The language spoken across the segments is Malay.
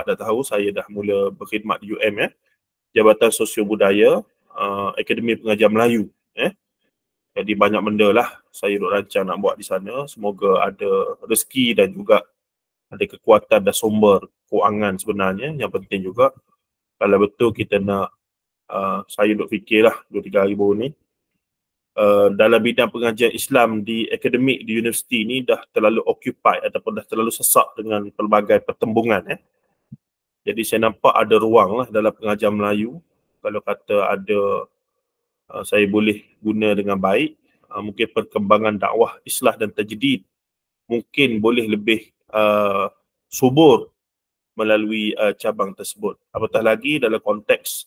dah tahu saya dah mula berkhidmat di UM Jabatan Sosio Budaya, Akademi Pengajian Melayu. Jadi banyak benda lah saya duk rancang nak buat di sana. Semoga ada rezeki dan juga ada kekuatan dan sumber kewangan sebenarnya. Yang penting juga kalau betul kita nak, saya duk fikirlah 2-3 hari baru ni, dalam bidang pengajian Islam di akademik di universiti ni dah terlalu occupied ataupun dah terlalu sesak dengan pelbagai pertembungan. Jadi saya nampak ada ruang lah dalam pengajian Melayu. Kalau kata ada, saya boleh guna dengan baik, mungkin perkembangan dakwah islah dan tajdid mungkin boleh lebih subur melalui cabang tersebut. Apatah lagi dalam konteks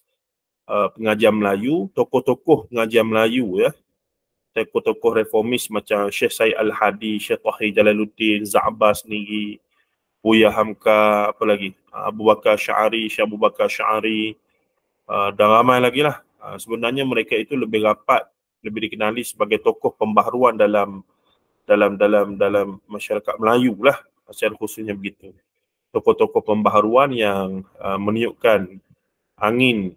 pengajian Melayu, tokoh-tokoh pengajian Melayu tokoh-tokoh reformis macam Syekh Said Al-Hadi, Syekh Tahir Jalaluddin, Za'bas sendiri, Buya Hamka, apa lagi, Abu Bakar Sya'ari, Syekh Abu Bakar Sya'ari, dan ramai lagi lah. Sebenarnya mereka itu lebih rapat, lebih dikenali sebagai tokoh pembaharuan dalam masyarakat Melayu lah, secara khususnya begitu. Tokoh-tokoh pembaharuan yang meniupkan angin,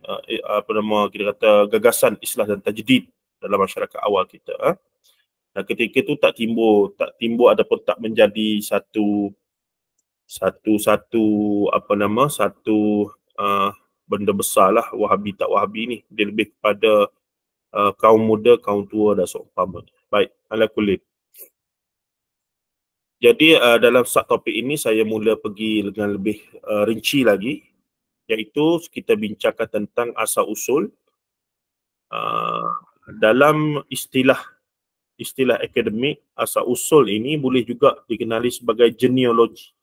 kita kata gagasan islah dan tajdid dalam masyarakat awal kita. Dan ketika itu tak timbul ataupun tak menjadi satu benda besar lah Wahabi tak Wahabi ni. Dia lebih kepada kaum muda, kaum tua dan seumpama. Baik, ala kulit. Jadi dalam subtopik ini saya mula pergi dengan lebih rinci lagi, iaitu kita bincangkan tentang asal usul dalam istilah akademik. Asal usul ini boleh juga dikenali sebagai genealogi.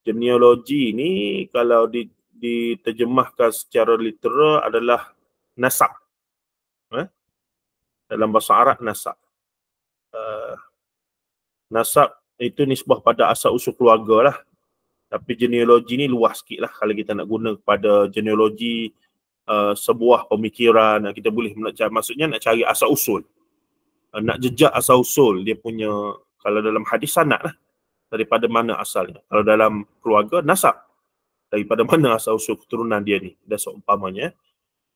Genealogi ini kalau diterjemahkan secara literal adalah nasab. Dalam bahasa Arab nasab. Nasab itu nisbah pada asal usul keluarga lah. Tapi genealogi ni luas sikit lah kalau kita nak guna kepada genealogi sebuah pemikiran. Kita boleh maksudnya nak cari asal usul, nak jejak asal usul dia punya. Kalau dalam hadis sanad lah, daripada mana asalnya. Kalau dalam keluarga nasab, daripada mana asal usul keturunan dia ni, dan seumpamanya.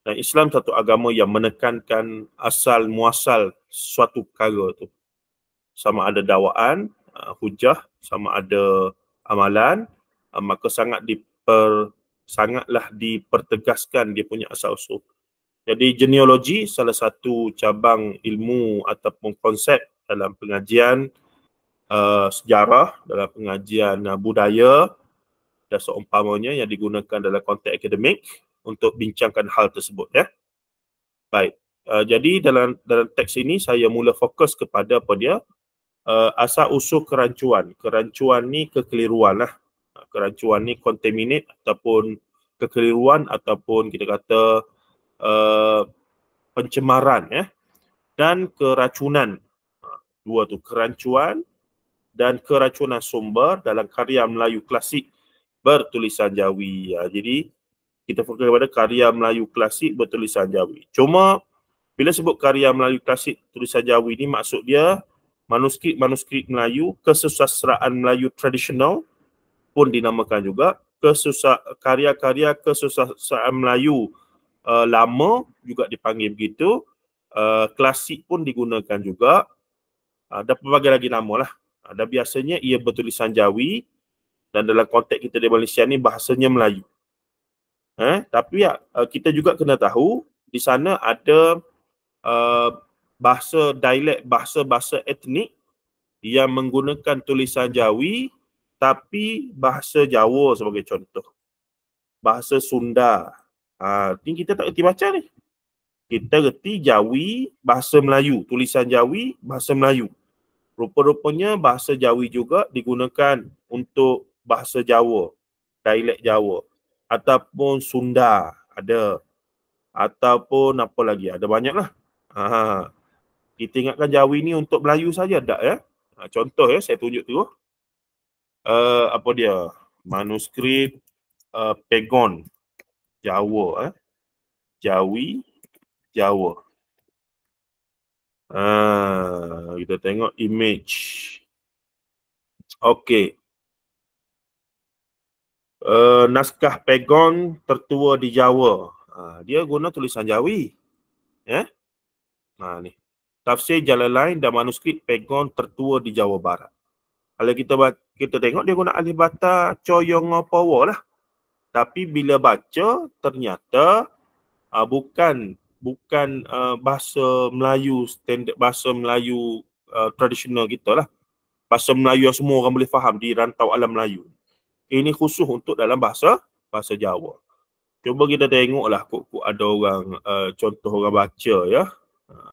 Dan Islam satu agama yang menekankan asal muasal suatu perkara tu, sama ada dakwaan, hujah, sama ada amalan, maka sangatlah dipertegaskan dia punya asal usul. Jadi genealogi salah satu cabang ilmu ataupun konsep dalam pengajian sejarah, dalam pengajian budaya dan seumpamanya yang digunakan dalam konteks akademik untuk bincangkan hal tersebut. Baik, jadi dalam teks ini saya mula fokus kepada apa dia, asal usul kerancuan. Kerancuan ni kekeliruan lah. Kerancuan ni contaminate ataupun kekeliruan ataupun kita kata pencemaran dan keracunan. Dua tu, kerancuan dan keracunan sumber dalam karya Melayu klasik bertulisan Jawi. Jadi kita fokus kepada karya Melayu klasik bertulisan Jawi. Cuma bila sebut karya Melayu klasik tulisan Jawi ni, maksud dia manuskrip Melayu, kesusastraan Melayu tradisional pun dinamakan juga, karya-karya kesusastraan Melayu lama juga dipanggil begitu, klasik pun digunakan juga, dan pelbagai lagi nama lah. Dan biasanya ia bertulisan Jawi, dan dalam konteks kita di Malaysia ni bahasanya Melayu. Tapi kita juga kena tahu di sana ada bahasa dialek, bahasa etnik yang menggunakan tulisan Jawi tapi bahasa Jawa sebagai contoh. Bahasa Sunda. Ini kita tak reti baca ni. Kita reti Jawi, bahasa Melayu. Tulisan Jawi, bahasa Melayu. Rupa-rupanya bahasa Jawi juga digunakan untuk bahasa Jawa, dialek Jawa. Ataupun Sunda ada. Ataupun apa lagi, ada banyak lah. Kita ingatkan Jawi ni untuk Melayu saja, tak contoh saya tunjuk tu. Apa dia? Manuskrip Pegon Jawa, Jawi Jawa. Kita tengok image. Okey. Naskah Pegon tertua di Jawa. Dia guna tulisan Jawi. Ni. Tafsir Jalalain dan manuskrip Pegon tertua di Jawa Barat. Kalau kita tengok dia guna alif bata coyong power lah. Tapi bila baca ternyata bukan bahasa Melayu standard, bahasa Melayu tradisional kita lah. Bahasa Melayu yang semua orang boleh faham di rantau alam Melayu. Ini khusus untuk dalam bahasa Jawa. Cuba kita tengoklah kok ada orang contoh orang baca ya.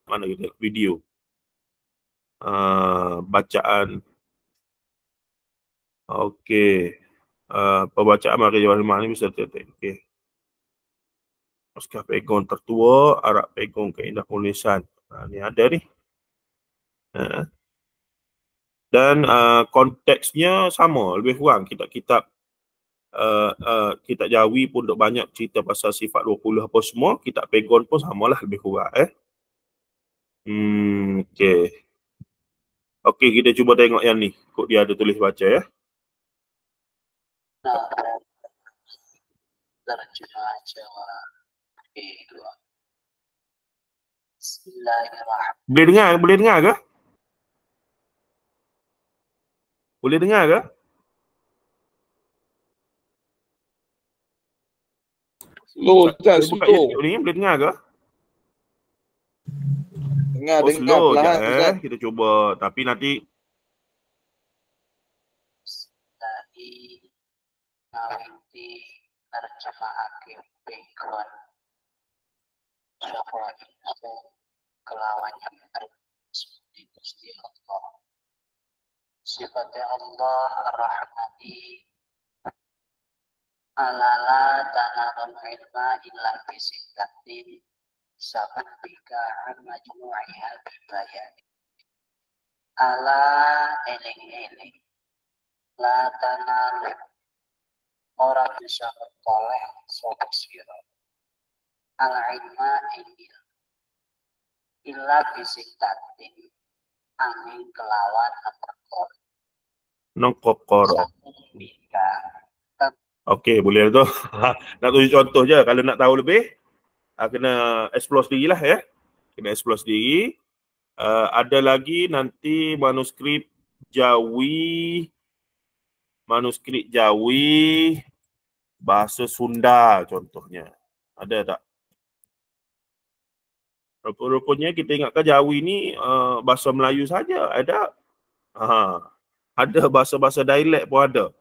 Mana kita tengok video. Bacaan. Okey. Pembacaan Mari Jawahir ni bisa tengok. Okey. Naskah Pegon tertua, Arab Pegon Kaedah Penulisan. Ni ada ni. Dan konteksnya sama, lebih kurang kitab-kitab kitab Jawi pun duk banyak cerita pasal sifat 20 apa semua, kitab Pegon pun samalah lebih kurang okey. Okey, kita cuba tengok yang ni. Kok dia ada tulis baca ya. Terjemah Jawa B2. Bismillahirrahmanirrahim. Boleh dengar ke? Boleh dengar ke? Slow, Ustaz, slow. Ni boleh dengar ke? Dengar slow perlahan, je Ustaz. Kita cuba, tapi nanti Tadi nanti terjemah akhir Pegon Jawa itu kelawan yang Gusti Allah. Sifatnya Allah Ar-Rahmani alala tanalul ilma illa bisittatin sababika majmu'iha bibayan. Ala eling-eling la tanalu orang bisa bertoleh sapa sira al ilma ingil illa bisittatin angin kelawan perkara nongkokoro. Okey, boleh tu. Nak tunjuk contoh je. Kalau nak tahu lebih, kena explore sendirilah ya. Kena explore sendiri. Ada lagi nanti manuskrip Jawi bahasa Sunda contohnya. Ada tak? Rupanya kita ingatkan Jawi ni bahasa Melayu saja. Ada. Ada bahasa-bahasa dialek pun ada.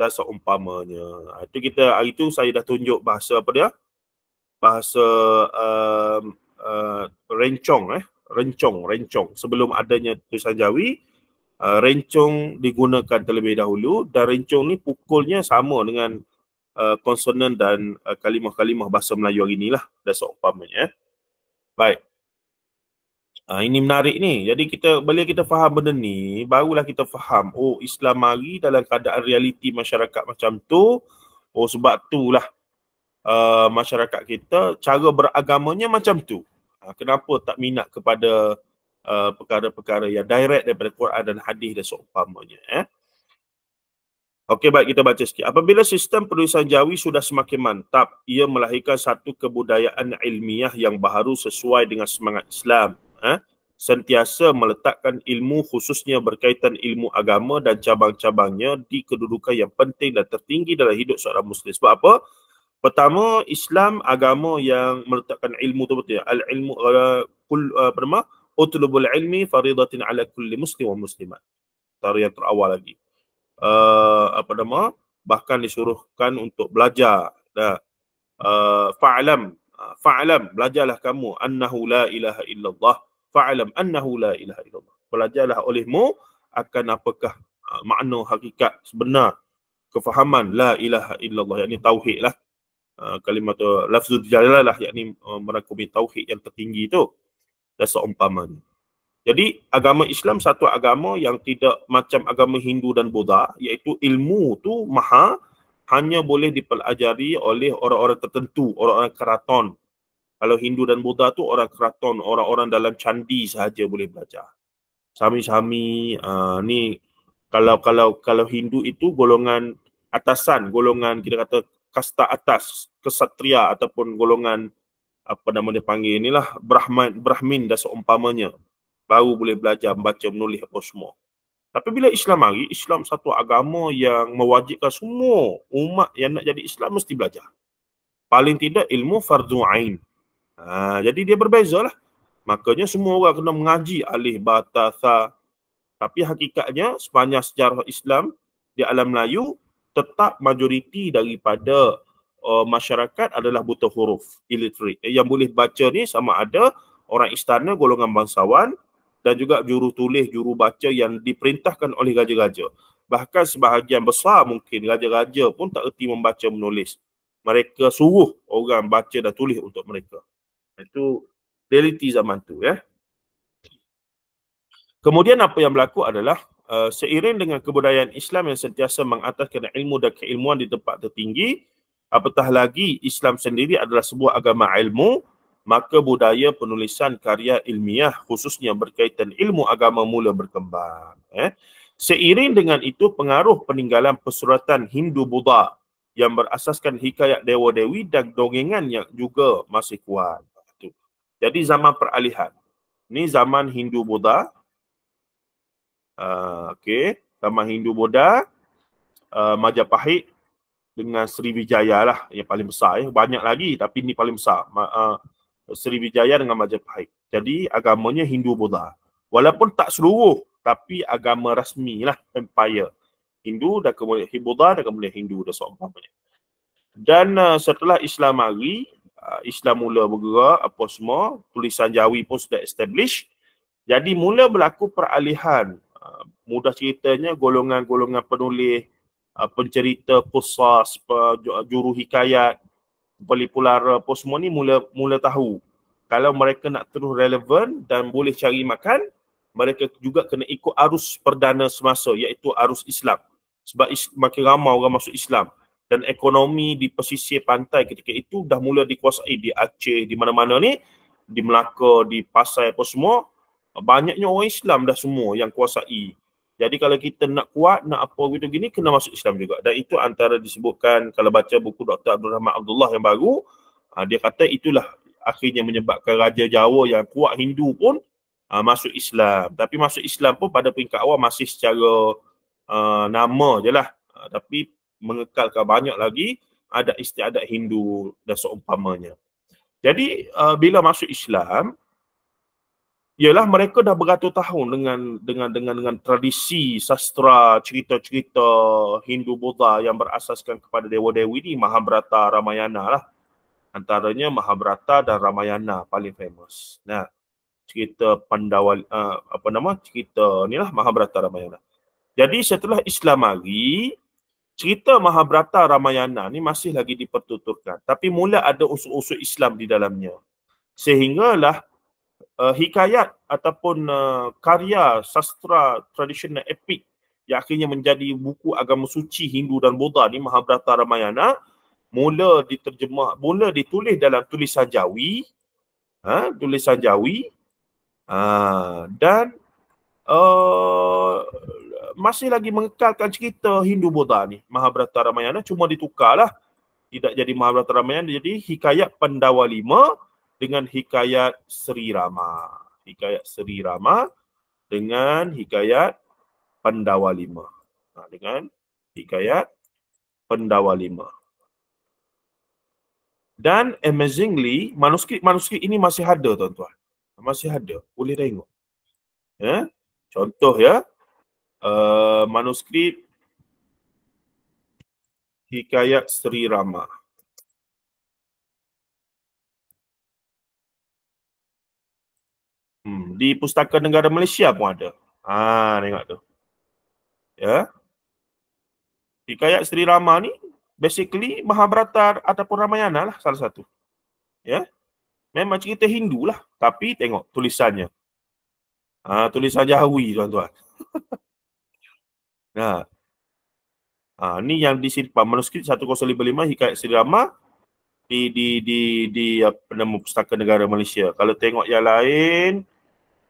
Dan seumpamanya. Itu kita hari tu saya dah tunjuk bahasa apa dia? Bahasa rencong rencong. Sebelum adanya tulisan Jawi, rencong digunakan terlebih dahulu dan rencong ni pukulnya sama dengan konsonan dan kalimah-kalimah bahasa Melayu hari inilah. Dan seumpamanya. Baik. Ini menarik ni. Jadi bila kita faham benda ni, barulah kita faham, oh Islam mari dalam keadaan realiti masyarakat macam tu. Oh sebab itulah masyarakat kita cara beragamanya macam tu. Kenapa tak minat kepada perkara-perkara yang direct daripada Quran dan hadis dan seumpamanya. Okey, baik, kita baca sikit. Apabila sistem penulisan Jawi sudah semakin mantap, ia melahirkan satu kebudayaan ilmiah yang baharu sesuai dengan semangat Islam. Sentiasa meletakkan ilmu khususnya berkaitan ilmu agama dan cabang-cabangnya di kedudukan yang penting dan tertinggi dalam hidup seorang Muslim. Sebab apa? Pertama, Islam agama yang meletakkan ilmu tu betul. Al-ilmu utlubul ilmi faridatin ala kulli muslim wa muslimat. Antara yang terawal lagi. Bahkan disuruhkan untuk belajar. Fa'alam, belajarlah kamu annahu la ilaha illallah. Fa'alam annahu la ilaha illallah. Belajarlah olehmu akan apakah makna hakikat sebenar kefahaman la ilaha illallah, yakni tauhid lah. Kalimat lafzul jalalah, yakni merangkumi tauhid yang tertinggi tu. Dan seumpamanya. Jadi agama Islam satu agama yang tidak macam agama Hindu dan Buddha, iaitu ilmu tu hanya boleh dipelajari oleh orang-orang tertentu, orang-orang keraton. Kalau Hindu dan Buddha tu orang keraton, orang-orang dalam candi sahaja boleh belajar. Sami-sami ni kalau Hindu itu golongan atasan, golongan kita kata kasta atas, kesatria ataupun golongan apa nama dia panggil inilah Brahmin dan seumpamanya, baru boleh belajar membaca menulis apa semua. Tapi bila Islam mari, Islam satu agama yang mewajibkan semua umat yang nak jadi Islam mesti belajar. Paling tidak ilmu fardu ain. Jadi dia berbeza lah. Makanya semua orang kena mengaji alif, ba, ta, tha. Tapi hakikatnya sepanjang sejarah Islam di alam Melayu, tetap majoriti daripada masyarakat adalah buta huruf, illiterate. Yang boleh baca ni sama ada orang istana, golongan bangsawan dan juga juru tulis, juru baca yang diperintahkan oleh raja-raja. Bahkan sebahagian besar mungkin raja-raja pun tak erti membaca menulis. Mereka suruh orang baca dan tulis untuk mereka. Itu realiti zaman tu ya. Kemudian apa yang berlaku adalah seiring dengan kebudayaan Islam yang sentiasa mengataskan ilmu dan keilmuan di tempat tertinggi, apatah lagi Islam sendiri adalah sebuah agama ilmu, maka budaya penulisan karya ilmiah khususnya berkaitan ilmu agama mula berkembang. Seiring dengan itu pengaruh peninggalan persuratan Hindu-Buddha yang berasaskan hikayat dewa-dewi dan dongengan yang juga masih kuat. Jadi zaman peralihan. Ni zaman Hindu-Buddha. Zaman Hindu-Buddha, Majapahit dengan Sriwijaya lah yang paling besar. Banyak lagi tapi ni paling besar. Sriwijaya dengan Majapahit. Jadi agamanya Hindu-Buddha. Walaupun tak seluruh, tapi agama rasmi lah, empire. Hindu dan kemudian Buddha dan kemudian Hindu dan seumpamanya. Dan setelah Islam mari, Islam mula bergerak apa semua, tulisan Jawi pun sudah establish. Jadi mula berlaku peralihan. Mudah ceritanya golongan-golongan penulis, pencerita, qusas, juru hikayat, pelipulara apa semua ni mula tahu kalau mereka nak terus relevan dan boleh cari makan, mereka juga kena ikut arus perdana semasa, iaitu arus Islam. Sebab makin ramai orang masuk Islam dan ekonomi di pesisir pantai ketika itu dah mula dikuasai di Aceh, di mana-mana ni, di Melaka, di Pasai apa semua, banyaknya orang Islam dah semua yang kuasai. Jadi kalau kita nak kuat, nak apa gitu gini, kena masuk Islam juga. Dan itu antara disebutkan, kalau baca buku Dr. Abdul Rahman Abdullah yang baru, dia kata itulah akhirnya menyebabkan Raja Jawa yang kuat Hindu pun masuk Islam. Tapi masuk Islam pun pada peringkat awal masih secara nama je lah. Tapi mengekalkan banyak lagi adat istiadat Hindu dan seumpamanya. Jadi bila masuk Islam, ialah mereka dah beratus tahun dengan tradisi sastra, cerita-cerita Hindu-Buddha yang berasaskan kepada dewa-dewi ni, Mahabharata, Ramayana lah. Antaranya Mahabharata dan Ramayana paling famous. Nah, cerita Pandawa, cerita ni lah Mahabharata, Ramayana. Jadi setelah Islam mari, cerita Mahabharata, Ramayana ni masih lagi dipertuturkan. Tapi mula ada unsur-unsur Islam di dalamnya. Sehinggalah hikayat ataupun karya sastra tradisional epik yang akhirnya menjadi buku agama suci Hindu dan Buddha ni, Mahabharata, Ramayana, mula ditulis dalam tulisan Jawi, dan masih lagi mengekalkan cerita Hindu-Buddha ni, Mahabharata, Ramayana, cuma ditukarlah, tidak jadi Mahabharata, Ramayana, jadi hikayat Pandawa 5 dengan hikayat Sri Rama. Hikayat Sri Rama dengan hikayat Pandawa 5. Dengan hikayat Pandawa 5. Dan amazingly, manuskrip ini masih ada, tuan-tuan. Masih ada. Boleh tengok. Contoh ya. Manuskrip hikayat Sri Rama. Di Pustaka Negara Malaysia pun ada. Tengok tu. Ya. Hikayat Sri Rama ni basically Mahabharata ataupun Ramayana lah salah satu. Ya. Memang cerita Hindu lah, tapi tengok tulisannya. Tulisan Jawi, tuan-tuan. Ni yang disimpan manuskrip 1055 hikayat Sri Rama di Pustaka Negara Malaysia. Kalau tengok yang lain,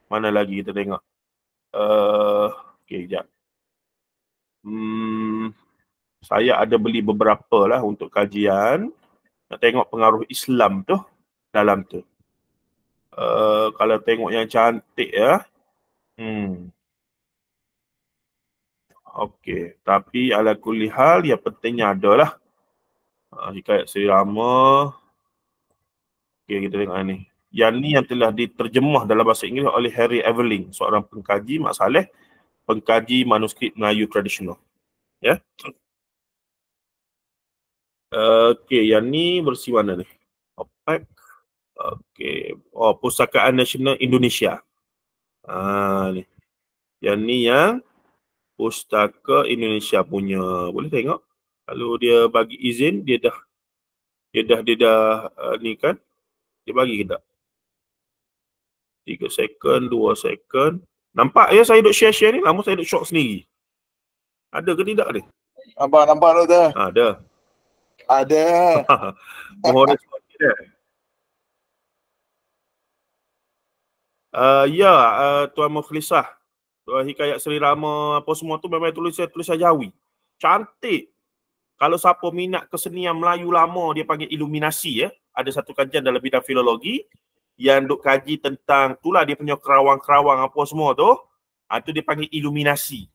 mana lagi kita tengok? Okey, sekejap. Saya ada beli beberapa lah untuk kajian. Nak tengok pengaruh Islam tu dalam tu. Kalau tengok yang cantik ya. Okey. Tapi ala kulli hal yang pentingnya adalah hikayat Sri Rama. Okey, kita tengok ni. Yang ni yang telah diterjemah dalam bahasa Inggeris oleh Harry Aveling, seorang pengkaji Mak Saleh, pengkaji manuskrip Melayu tradisional. Ya. Okey, yang ni versi mana ni? Opac. Okey. Oh, Pustakaan Nasional Indonesia. Ni. Yang ni yang Pustaka Indonesia punya. Boleh tengok. Kalau dia bagi izin, dia dah ni kan. Dia bagi ke tak? 3 second, 2 second. Nampak ya saya duk share-share ni? Lama saya duk shock sendiri. Ada ke tidak ni? Nampak Doktor. Ada. Ada. Mohon respon dia. Tuan Mukhlisah. Tuan Hikayat Sri Rama apa semua tu memang tulisan Jawi. Cantik. Kalau siapa minat kesenian Melayu lama, dia panggil iluminasi ya. Ada satu kajian dalam bidang filologi yang duk kaji tentang itulah dia punya kerawang-kerawang apa semua tu. Itu dia panggil iluminasi.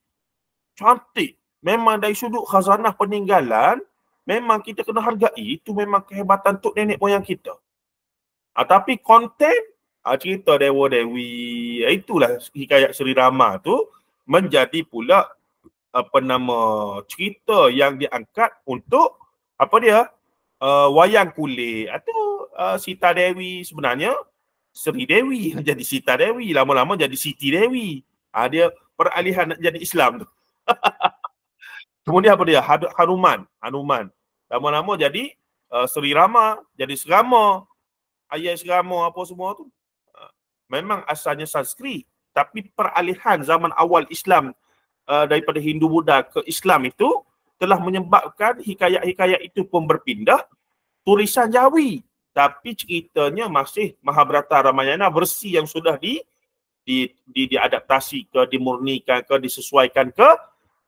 Cantik. Memang dari sudut khazanah peninggalan, memang kita kena hargai. Itu memang kehebatan tok nenek moyang kita. Tapi konten, cerita dewa-dewi, itulah hikayat Sri Rama tu menjadi pula cerita yang diangkat untuk wayang kulit atau Sita Dewi. Sebenarnya Sri Dewi jadi Sita Dewi, lama-lama jadi Siti Dewi. Dia peralihan nak jadi Islam tu. Kemudian Hanuman. Lama-lama jadi Sri Rama, jadi Serama, ayat Serama apa semua tu. Memang asalnya Sanskrit, tapi peralihan zaman awal Islam daripada Hindu Buddha ke Islam itu telah menyebabkan hikayat-hikayat itu pun berpindah tulisan Jawi. Tapi ceritanya masih Mahabharata Ramayana versi yang sudah diadaptasi ke, dimurnikan ke, disesuaikan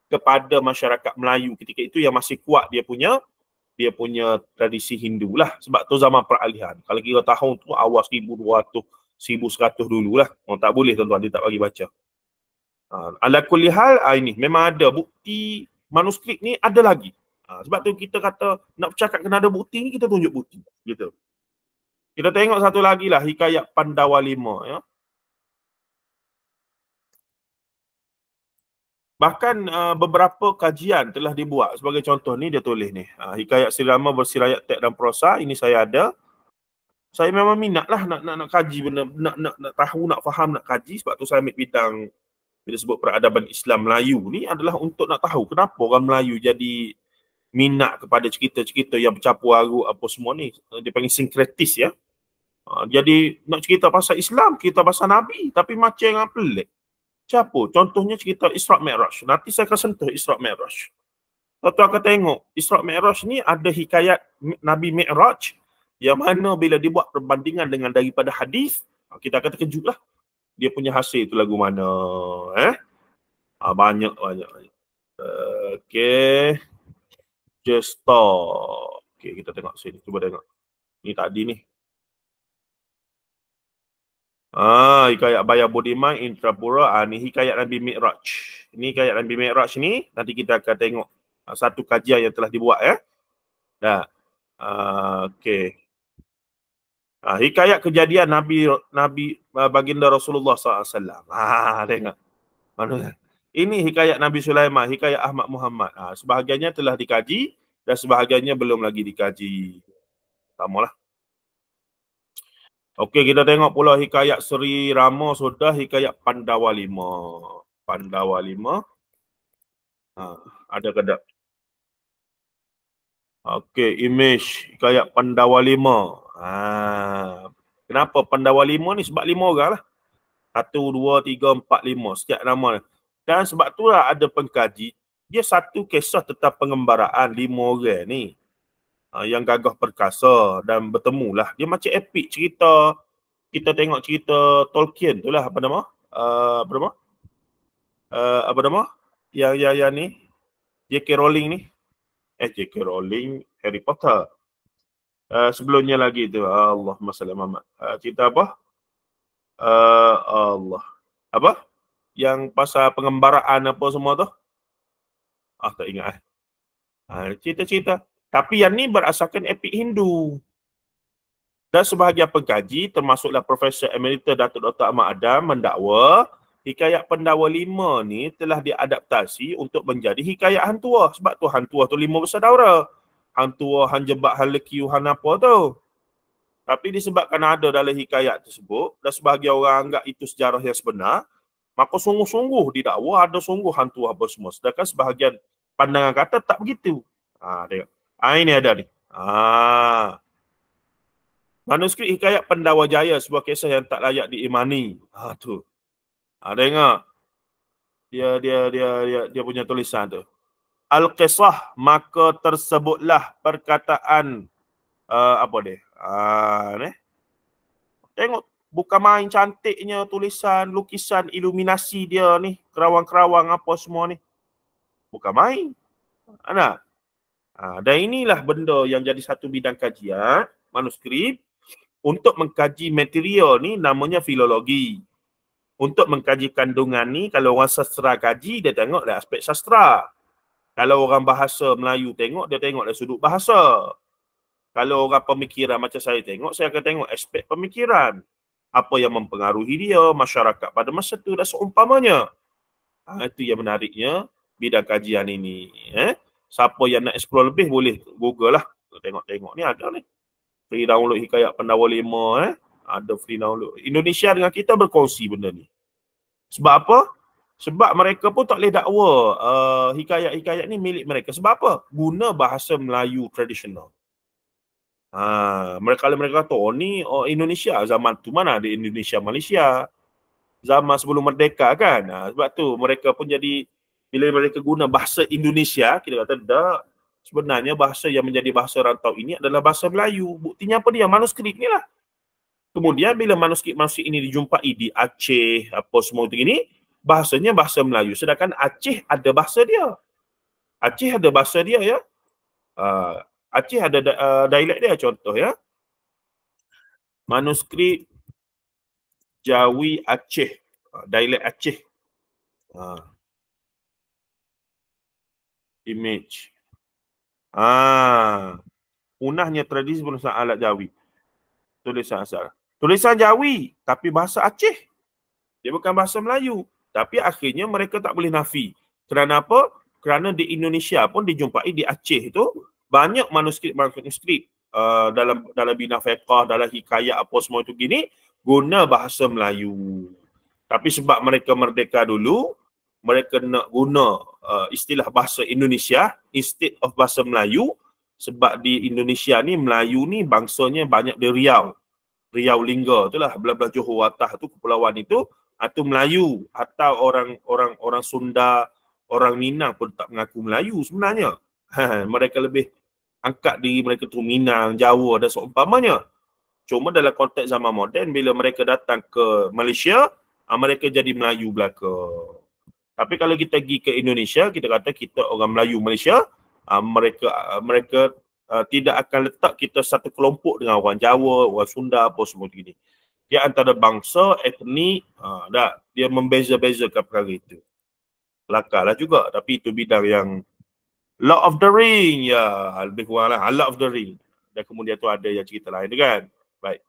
kepada masyarakat Melayu ketika itu yang masih kuat dia punya tradisi Hindu lah. Sebab tu zaman peralihan. Kalau kira tahun tu awal 1200, 1100 dululah. Orang tak boleh tuan-tuan, dia tak bagi baca. Ala kulli hal, ini memang ada bukti manuskrip ni ada lagi. Sebab tu kita kata nak bercakap kena ada bukti ni, kita tunjuk bukti. Gitu. Kita tengok satu lagi lah, hikayat Pandawa 5 ya. Bahkan beberapa kajian telah dibuat. Sebagai contoh ni dia tulis ni. Hikayat Sri Rama versi rakyat teks dan prosa. Ini saya ada. Saya memang minat lah nak kaji benda, nak tahu, nak faham, nak kaji. Sebab tu saya ambil bidang bila sebut peradaban Islam Melayu ni adalah untuk nak tahu kenapa orang Melayu jadi minat kepada cerita-cerita yang bercampur arut apa semua ni. Dia panggil sinkretis ya. Jadi nak cerita pasal Islam, cerita pasal Nabi, tapi macam yang pelik. Siapa? Contohnya cerita Isra' Mi'raj. Nanti saya akan sentuh Isra' Mi'raj. Tuan akan tengok Isra' Mi'raj ni ada hikayat Nabi Mi'raj yang mana bila dibuat perbandingan dengan daripada hadis, kita akan terkejut lah. Dia punya hasil tu lagu mana. Banyak. Okay. Just stop. Okay, kita tengok sini. Cuba tengok. Ni tadi ni. Hikayat Bayar Budiman Intrapura. Ni hikayat Nabi Mi'raj. Ini hikayat Nabi Mi'raj ni. Nanti kita akan tengok satu kajian yang telah dibuat ya. Okay. Hikayat kejadian Nabi baginda Rasulullah SAW. Tengok. Mana? Ini hikayat Nabi Sulaiman, hikayat Ahmad Muhammad. Sebahagiannya telah dikaji dan sebahagiannya belum lagi dikaji. Samalah. Okey, kita tengok pula hikayat Sri Rama sudah, hikayat Pandawa 5. Pandawa 5. Ada ke tak? Okey, image hikayat Pandawa 5. Kenapa Pandawa 5 ni? Sebab 5 orang lah. 1, 2, 3, 4, 5. Setiap nama. Dan sebab tu lah ada pengkaji. Dia satu kisah tentang pengembaraan 5 orang ni. Yang gagah perkasa dan bertemulah. Dia macam epic cerita. Kita tengok cerita Tolkien tu lah. Apa nama? Yang ni. J.K. Rowling ni. J.K. Rowling, Harry Potter. Sebelumnya lagi tu, Allahumma salli Muhammad. Cerita apa? Allah. Apa? Yang pasal pengembaraan apa semua tu? Tak ingat. Cerita-cerita. Tapi yang ni berasaskan epik Hindu. Dan sebahagian pengkaji, termasuklah Profesor Emerita Datuk Dr. Ahmad Adam mendakwa hikayat Pendawa 5 ni telah diadaptasi untuk menjadi hikayat hantua. Sebab tu hantua tu 5 bersaudara. Hantua, Han Jebak, Han Lekiu, Han apa tu. Tapi disebabkan ada dalam hikayat tersebut dan sebahagian orang anggap itu sejarah yang sebenar, maka sungguh-sungguh didakwa ada sungguh hantu apa semua. Sedangkan sebahagian pandangan kata tak begitu. Tengok. Ini ada ni. Manuskrip hikayat Pendawa Jaya, sebuah kisah yang tak layak diimani. Tu. Tengok. Dia punya tulisan tu. Al-Qisah, maka tersebutlah perkataan apa dia? Ni. Tengok, bukan main cantiknya tulisan, lukisan, iluminasi dia ni, kerawang-kerawang apa semua ni. Bukan main. Dan inilah benda yang jadi satu bidang kajian, manuskrip, untuk mengkaji material ni namanya filologi. Untuk mengkaji kandungan ni, kalau orang sastra kaji, dia tengok dari aspek sastra. Kalau orang bahasa Melayu tengok, dia tengok dari sudut bahasa. Kalau orang pemikiran macam saya tengok, saya akan tengok aspek pemikiran. Apa yang mempengaruhi dia, masyarakat pada masa tu dan seumpamanya. Itu yang menariknya bidang kajian ini. Siapa yang nak explore lebih boleh Google lah. Tengok-tengok ni ada ni. Free download hikayat Pendawa 5. Ada free download. Indonesia dengan kita berkongsi benda ni. Sebab apa? Sebab mereka pun tak boleh dakwa hikayat-hikayat ni milik mereka. Sebab apa? Guna bahasa Melayu tradisional. Kalau mereka kata, ni Indonesia, zaman tu mana ada Indonesia Malaysia, zaman sebelum merdeka kan. Sebab tu mereka pun jadi, bila mereka guna bahasa Indonesia, kita kata dah, sebenarnya bahasa yang menjadi bahasa rantau ini adalah bahasa Melayu. Buktinya apa dia? Manuskrip ni lah. Kemudian bila manuskrip ini dijumpai di Aceh, apa semua itu ini, bahasanya bahasa Melayu. Sedangkan Aceh ada bahasa dia. Aceh ada bahasa dia ya. Aceh ada dialek dia, contoh ya. Manuskrip Jawi Aceh, dialek Aceh. Image. Punahnya tradisi penulisan alat Jawi. Tulisan asal. Tulisan Jawi, tapi bahasa Aceh. Dia bukan bahasa Melayu. Tapi akhirnya mereka tak boleh nafi. Kerana apa? Kerana di Indonesia pun dijumpai di Aceh itu banyak manuskrip dalam bidang fiqh, dalam hikayat apa semua itu gini, guna bahasa Melayu. Tapi sebab mereka merdeka dulu, mereka nak guna istilah bahasa Indonesia instead of bahasa Melayu. Sebab di Indonesia ni, Melayu ni bangsanya banyak di Riau. Riau Lingga itulah, belah-belah Johor atas tu, kepulauan itu Melayu. Atau orang Sunda, orang Minang pun tak mengaku Melayu sebenarnya. Mereka lebih angkat diri mereka tu Minang, Jawa dan seumpamanya. Cuma dalam konteks zaman moden, bila mereka datang ke Malaysia, mereka jadi Melayu belaka. Tapi kalau kita pergi ke Indonesia, kita kata kita orang Melayu Malaysia, mereka tidak akan letak kita satu kelompok dengan orang Jawa, orang Sunda, apa semua begini. Dia antara bangsa, etnik, dia membeza-bezakan perkara itu. Lakarlah juga, tapi itu bidang yang Lord of the Ring, ya, lebih kurang lah, Lord of the Ring. Dan kemudian tu ada yang cerita lain tu kan. Baik.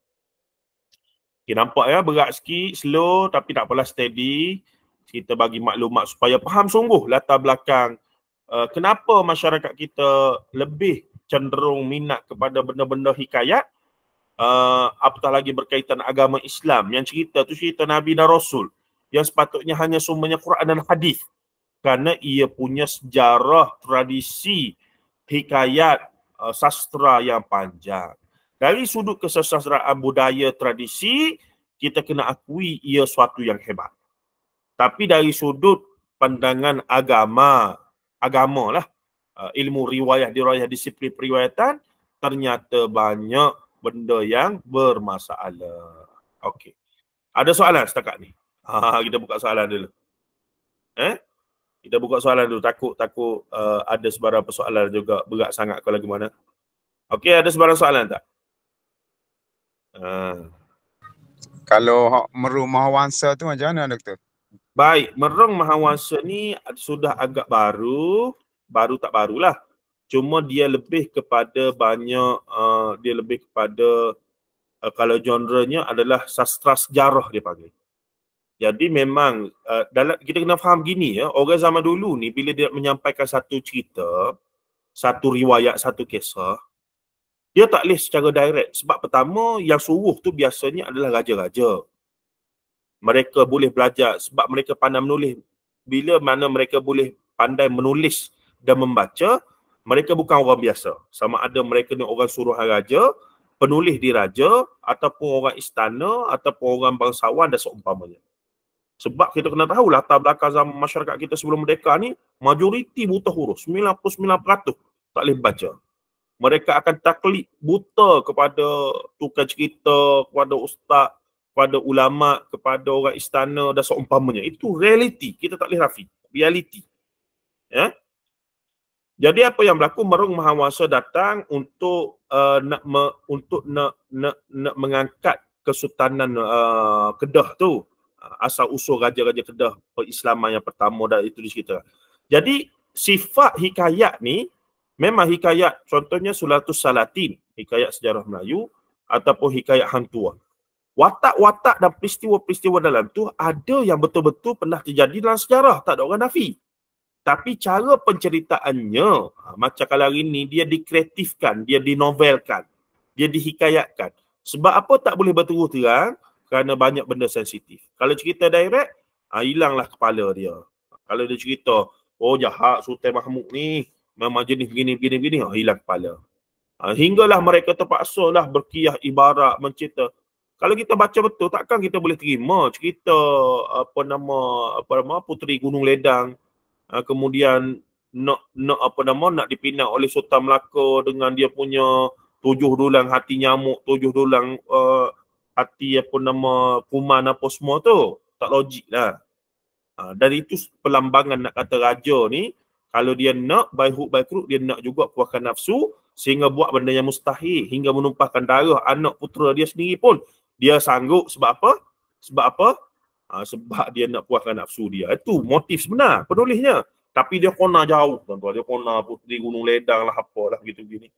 Okay, nampak ya, berat sikit, slow, tapi tak apalah, steady. Kita bagi maklumat supaya faham sungguh latar belakang kenapa masyarakat kita lebih cenderung minat kepada benda-benda hikayat, apatah lagi berkaitan agama Islam. Yang cerita tu cerita Nabi dan Rasul, yang sepatutnya hanya sumbernya Quran dan hadis. Kerana ia punya sejarah, tradisi, hikayat, sastra yang panjang. Dari sudut kesastraan budaya tradisi, kita kena akui ia suatu yang hebat. Tapi dari sudut pandangan agama lah, ilmu riwayat, disiplin periwayatan, ternyata banyak benda yang bermasalah. Okey. Ada soalan setakat ni? Kita buka soalan dulu. Kita buka soalan dulu. Takut ada sebarang persoalan juga berat sangat kalau gimana. Okey, ada sebarang soalan tak? Kalau hak meru Mahawangsa tu macam mana doktor? Baik, merung Mahawangsa ni sudah agak baru tak barulah. Cuma dia lebih kepada kalau genrenya adalah sastra sejarah dia panggil. Jadi memang dalam kita kena faham gini ya, orang zaman dulu ni bila dia menyampaikan satu cerita, satu riwayat, satu kisah, dia tak boleh secara direct. Sebab pertama yang suruh tu biasanya adalah raja-raja. Mereka boleh belajar sebab mereka pandai menulis. Bila mana mereka boleh pandai menulis dan membaca, mereka bukan orang biasa. Sama ada mereka ni orang suruhan raja, penulis diraja, ataupun orang istana, ataupun orang bangsawan dan seumpamanya. Sebab kita kena tahu latar belakang zaman masyarakat kita sebelum merdeka ni, majoriti buta huruf, 99% tak boleh baca. Mereka akan taklid buta kepada tukang cerita, kepada ustaz, kepada ulama, kepada orang istana dan seumpamanya. Itu realiti. Kita tak boleh rafi. Realiti. Ya? Jadi apa yang berlaku, Merung Mahawangsa datang untuk nak mengangkat Kesultanan Kedah tu. Asal usul raja-raja Kedah perislaman yang pertama dan itu diceritakan. Jadi sifat hikayat ni memang hikayat, contohnya Sulatus Salatin, hikayat sejarah Melayu ataupun hikayat Hang Tuah. Watak-watak dan peristiwa-peristiwa dalam tu ada yang betul-betul pernah terjadi dalam sejarah, tak ada orang nafi. Tapi cara penceritaannya, macam kalau hari ni dia dikreatifkan, dia dinovelkan, dia dihikayatkan. Sebab apa tak boleh berterus terang? Kerana banyak benda sensitif. Kalau cerita direct, hilanglah kepala dia. Kalau dia cerita, oh jahat Sultan Mahmud ni, memang jenis begini, hilang kepala. Hinggalah mereka terpaksa lah berkiyah ibarat, mencerita. Kalau kita baca betul, takkan kita boleh terima cerita Puteri Gunung Ledang, kemudian nak dipinang oleh Sultan Melaka dengan dia punya 7 dulang hati nyamuk, 7 dulang hati kuman apa semua tu. Tak logik lah. Dan itu pelambangan nak kata raja ni, kalau dia nak by hook by crook, dia nak juga puaskan nafsu sehingga buat benda yang mustahil hingga menumpahkan darah anak putera dia sendiri pun dia sanggup. Sebab apa? Sebab dia nak puaskan nafsu dia. Itu motif sebenar penulisnya. Tapi dia kona jauh, tuan-tuan. Dia kona Puteri Gunung Ledang lah, apalah gitu-gini.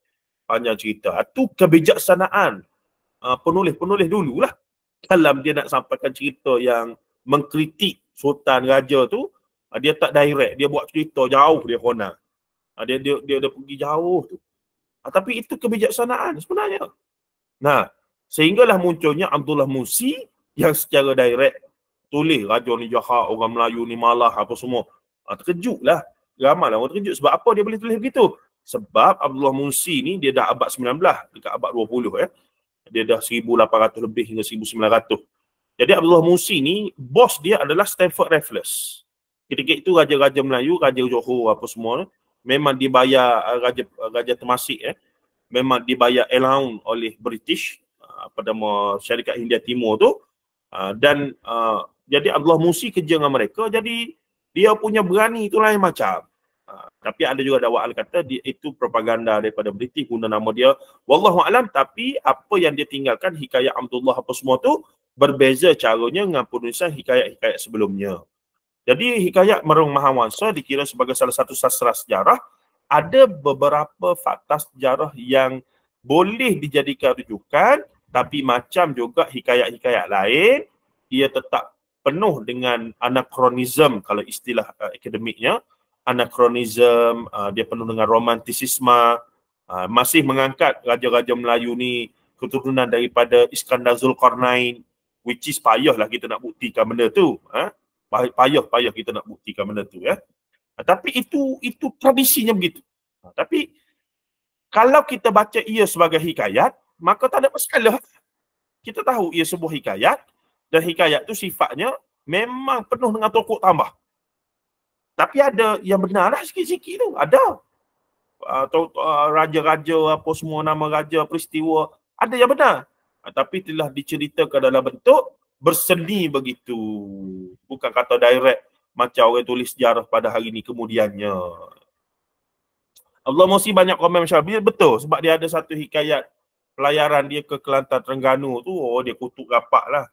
Panjang cerita. Itu kebijaksanaan penulis-penulis dululah. Dalam dia nak sampaikan cerita yang mengkritik sultan raja tu, dia tak direct. Dia buat cerita jauh, dia kona. Dia pergi jauh tu. Tapi itu kebijaksanaan sebenarnya. Nah, sehinggalah munculnya Abdullah Musi yang secara direct tulis raja ni jahat, orang Melayu ni malah, apa semua. Terkejutlah. Ramai orang terkejut. Sebab apa dia boleh tulis begitu? Sebab Abdullah Musi ni dia dah abad 19, dekat abad 20 ya. Dia dah 1800 lebih hingga 1900. Jadi Abdullah Musi ni, bos dia adalah Stanford Raffles. Ketika itu raja-raja Melayu, raja Johor apa semua, memang dibayar raja Temasek memang dibayar allowance oleh British pada syarikat Hindia Timur tu. Dan jadi Abdullah Musi kerja dengan mereka, jadi dia punya berani itu lain macam. Tapi ada juga dakwaan kata itu propaganda daripada British guna nama dia. Wallahualam. Tapi apa yang dia tinggalkan, hikayat Abdullah apa semua tu berbeza caranya dengan penulisan hikayat-hikayat sebelumnya. Jadi hikayat Merung Mahawangsa dikira sebagai salah satu sastra sejarah. Ada beberapa fakta sejarah yang boleh dijadikan rujukan, tapi macam juga hikayat-hikayat lain, ia tetap penuh dengan anakronisme kalau istilah akademiknya. Anakronisme, dia penuh dengan romantisisme, masih mengangkat raja-raja Melayu ni keturunan daripada Iskandar Zulkarnain, which is payahlah kita nak buktikan benda tu. Payah kita nak buktikan benda tu ya. Tapi itu tradisinya begitu. Tapi kalau kita baca ia sebagai hikayat, maka tak ada masalah. Kita tahu ia sebuah hikayat, dan hikayat tu sifatnya memang penuh dengan tokok tambah. Tapi ada yang benar lah sikit-sikit tu. Ada. Raja-raja apa semua, nama raja, peristiwa. Ada yang benar. Tapi telah diceritakan dalam bentuk berseni begitu. Bukan kata direct. macam orang tulis sejarah pada hari ni kemudiannya. Abdullah Musi banyak komen macam betul sebab dia ada satu hikayat pelayaran dia ke Kelantan Terengganu tu, dia kutuk rapat lah.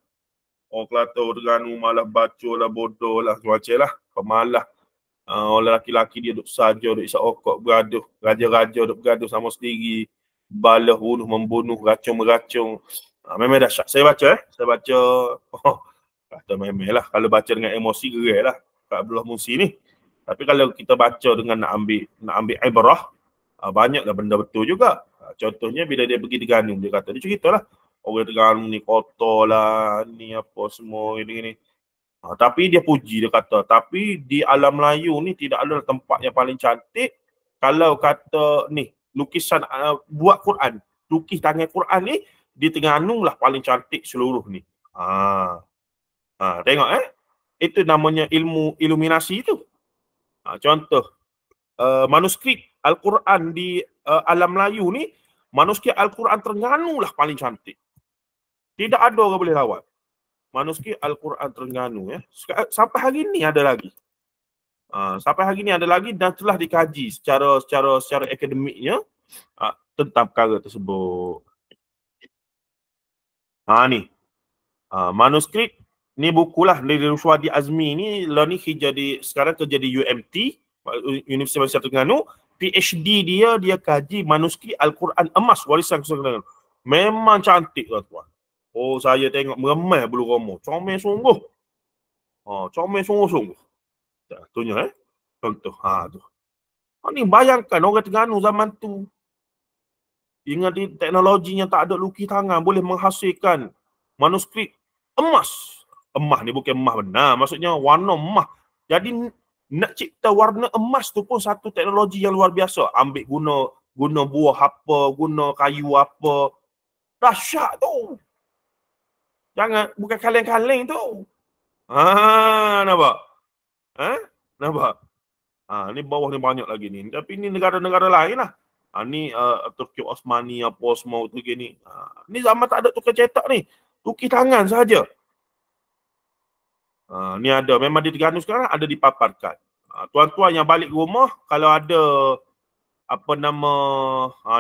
Kelantan Terengganu malah baca lah, bodoh lah, macam lah, pemalah. Orang lelaki-lelaki dia duduk saja, duduk isap okok, bergaduh. Raja-raja duduk bergaduh sama sendiri. Balah, bunuh, membunuh, racun-meracun. Memang dahsyat. Saya baca, kata memang lah. Kalau baca dengan emosi, gerai lah Kak Abdullah Musi ni. Tapi kalau kita baca dengan nak ambil ibrah, banyaklah benda betul juga. Contohnya bila dia pergi Terengganu, dia kata, dia ceritalah. Orang Terengganu ni kotor lah, ni apa semua, ini. Tapi dia puji, dia kata, tapi di alam Melayu ni tidak ada tempat yang paling cantik. Kalau kata ni, lukisan buat Quran, lukis tangan Quran ni, di Terengganu lah paling cantik seluruh ni. Tengok itu namanya ilmu iluminasi tu. Contoh, manuskrip Al-Quran di alam Melayu ni, manuskrip Al-Quran Terengganu lah paling cantik. Tidak ada orang boleh lawan. Manuskrip Al-Quran Terengganu sampai hari ni ada lagi. Sampai hari ni ada lagi dan telah dikaji secara akademiknya tentang perkara tersebut. Ni. Manuskrip ni bukulah dari Ruswadi Azmi ni, ni sekarang kerja di UMT, Universiti Malaysia Terengganu. PhD dia kaji manuskrip Al-Quran emas warisan Terengganu. Memang cantik tuan-tuan. Saya tengok meremeh bulu roma. Comel sungguh. Comel sungguh-sungguh. Contohnya contoh. Tu. Ni bayangkan orang Terengganu zaman tu. Ingat teknologinya tak ada lukis tangan, boleh menghasilkan manuskrip emas. Emas ni bukan emas benar, maksudnya warna emas. Jadi nak cipta warna emas tu pun satu teknologi yang luar biasa. Ambil guna buah apa, guna kayu apa. Dahsyat tu. Jangan, bukan kaleng-kaleng tu. Nampak? Nampak? Ni bawah ni banyak lagi ni. Tapi ni negara-negara lain lah. Ni Turki Osmani apa semua tu gini. Ni zaman tak ada tukar cetak ni. Lukis tangan saja. Ni ada. Memang di Terengganu sekarang ada dipaparkan. Tuan-tuan yang balik rumah, kalau ada apa nama,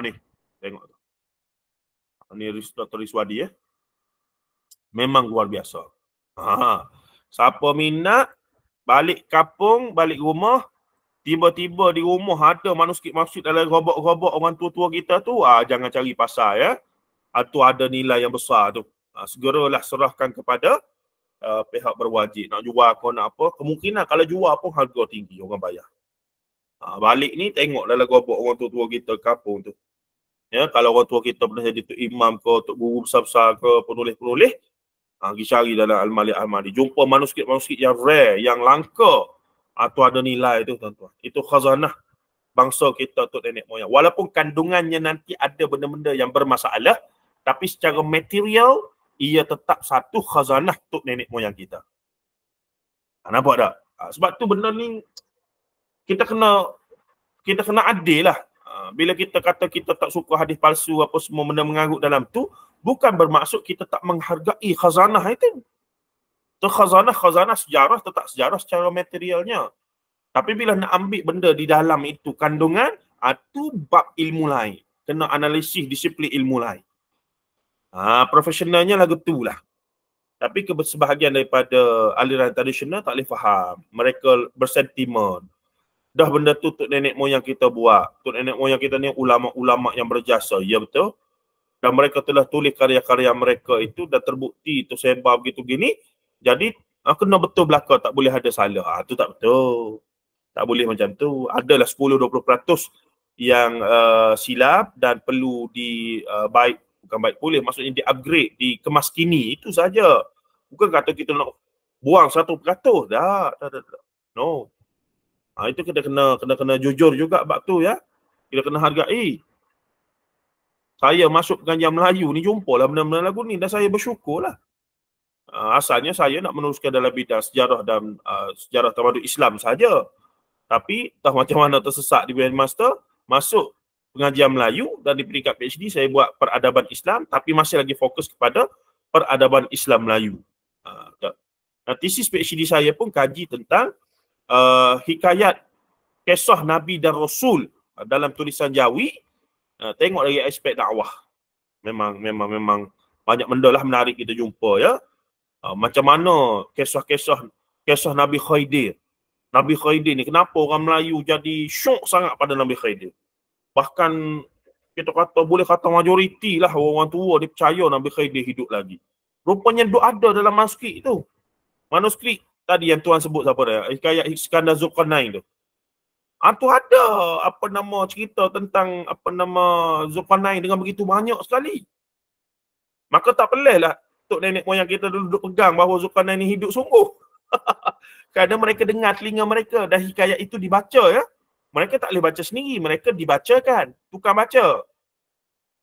ni. Tengok tu. Ni Dr. Riswadi memang luar biasa. Siapa minat, balik kampung, balik rumah, tiba-tiba di rumah ada manuskrip dalam robot-robot orang tua-tua kita tu, jangan cari pasal tu ada nilai yang besar tu. Segeralah serahkan kepada pihak berwajib. Nak jual kau nak apa, kemungkinan kalau jual pun harga tinggi orang bayar. Balik ni tengok dalam robot orang tua-tua kita kampung tu. Kalau orang tua kita pernah jadi tok imam ke, tok guru besar-besar ke, penulis-penulis, pergi cari dalam almari-almari. Jumpa manuskrip-manuskrip yang rare, yang langka. Tu ada nilai tu tuan-tuan. Itu khazanah bangsa kita, tok nenek moyang. Walaupun kandungannya nanti ada benda-benda yang bermasalah, tapi secara material, ia tetap satu khazanah tok nenek moyang kita. Nampak tak? Sebab tu benda ni, kita kena adil lah. Bila kita kata kita tak suka hadis palsu, apa semua benda mengarut dalam tu, bukan bermaksud kita tak menghargai khazanah itu. Itu khazanah sejarah, tetap sejarah secara materialnya. Tapi bila nak ambil benda di dalam itu, kandungan, itu bab ilmu lain. Kena analisis disiplin ilmu lain. Profesionalnya lagu tu lah. Tapi sebahagian daripada aliran tradisional tak boleh faham. Mereka bersentimen. Dah benda tu tok nenek moyang kita buat. Tok nenek moyang kita ni ulama-ulama yang berjasa. Ya betul. Dan mereka telah tulis karya-karya mereka itu dah terbukti tersebar begitu gini. Jadi kena betul belaka, tak boleh ada salah. Tu tak betul. Tak boleh macam tu. Adalah 10-20% yang silap dan perlu bukan baik pulih, maksudnya di-upgrade, dikemas kini. Itu saja. Bukan kata kita nak buang 1%. Dah. No. Itu kita kena jujur juga bab tu ya. Kita kena hargai. Saya masuk pengajian Melayu ni jumpalah benda-benda lagu ni dan saya bersyukurlah. Asalnya saya nak meneruskan dalam bidang sejarah dan sejarah tamadun Islam saja. Tapi entah macam mana tersesat di Grand Master, masuk pengajian Melayu dan di peringkat PhD saya buat peradaban Islam tapi masih lagi fokus kepada peradaban Islam Melayu. Tesis PhD saya pun kaji tentang hikayat kisah Nabi dan Rasul dalam tulisan Jawi, tengok dari aspek dakwah. Memang banyak benda lah menarik kita jumpa ya. Macam mana kisah Nabi Khidir. Nabi Khidir ni kenapa orang Melayu jadi syok sangat pada Nabi Khidir. Bahkan kita kata boleh kata majoriti lah orang tua dia percaya Nabi Khidir hidup lagi. Rupanya ada dalam manuskrip tu. Manuskrip tadi yang tuan sebut siapa dia? Hikayat Iskandar Zulkarnain tu. Tu ada cerita tentang Zulkarnain dengan begitu banyak sekali. Maka tak pelih lah tok nenek moyang kita dulu duduk pegang bahawa Zulkarnain ni hidup sungguh. Kerana mereka dengar telinga mereka dan hikayat itu dibaca ya. Mereka tak boleh baca sendiri, mereka dibacakan, tukang baca.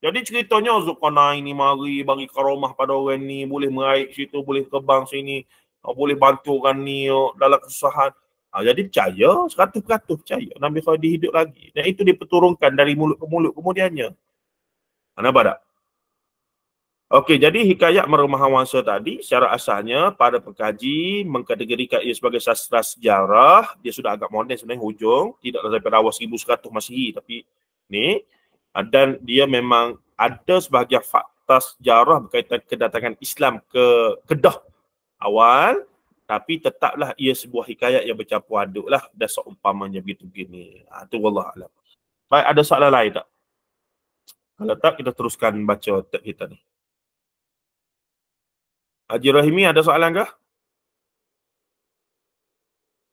Jadi ceritanya Zulkarnain ni mari bagi karamah pada orang ni, boleh meraih situ, boleh terbang sini, boleh bantu orang ni dalam kesusahan. Jadi percaya, 100% percaya Nabi Khidir hidup lagi. Dan itu diperturunkan dari mulut ke mulut kemudiannya. Nampak tak? Okey, jadi hikayat Meru Mahawangsa tadi secara asalnya para pengkaji mengkategorikan ia sebagai sastra sejarah. Dia sudah agak moden sebenarnya hujung, tidaklah daripada awal 1100 Masihi tapi ni, dan dia memang ada sebahagian fakta sejarah berkaitan kedatangan Islam ke Kedah awal, tapi tetaplah ia sebuah hikayat yang bercampur aduk lah dan seumpamanya begitu-begini. Itu wallah alam. Baik, ada soalan lain tak? Kalau tak, kita teruskan baca teks kita ni. Haji Rahimi ada soalan ke?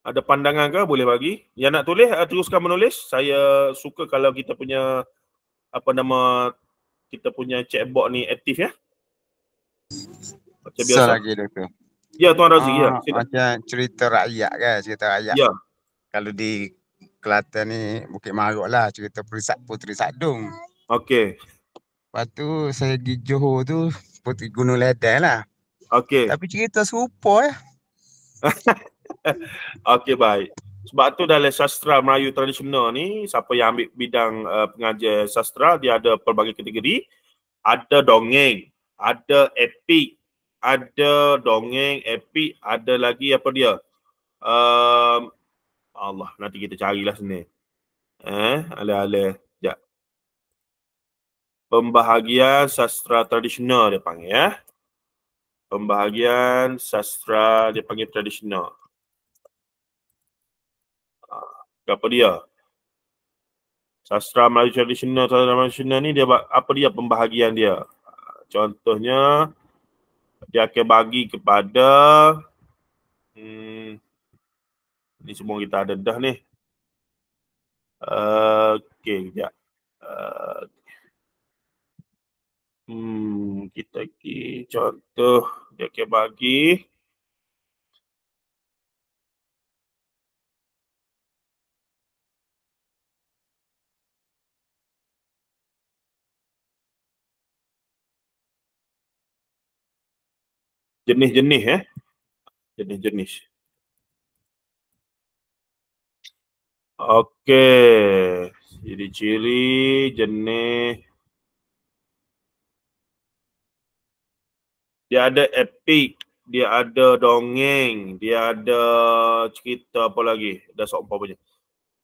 Ada pandangan ke? Boleh bagi. Yang nak tulis, teruskan menulis. Saya suka kalau kita punya kita punya chatbot ni aktif ya. Macam biasa. Lagi Doktor. Ya Tuan Razi, ya. Macam cerita rakyat kan, cerita rakyat. Ya. Kalau di Kelantan ni Bukit Maruk lah, cerita Puteri Sadung. Okey. Lepas tu saya pergi Johor tu, Puteri Gunung Ledang lah. Okey. Tapi cerita serupa ya. Okey, baik. Sebab tu dalam sastra Melayu tradisional ni, siapa yang ambil bidang pengajar sastra, dia ada pelbagai kategori. Ada dongeng, ada epik, ada dongeng, epik, ada lagi apa dia? Allah, nanti kita carilah sini. Alih-alih. Sekejap. Pembahagian sastra tradisional dia panggil ya. Pembahagian sastra dia panggil tradisional. Apa dia? Sastra Melayu tradisional ni dia apa dia pembahagian dia? Contohnya dia akan bagi kepada ni semua kita ada dah ni. Okey, sekejap. Kita pergi contoh dia akan bagi jenis-jenis jenis-jenis. Okey, ciri-ciri jenis. Dia ada epik, dia ada dongeng, dia ada cerita apa lagi, dah seumpamanya.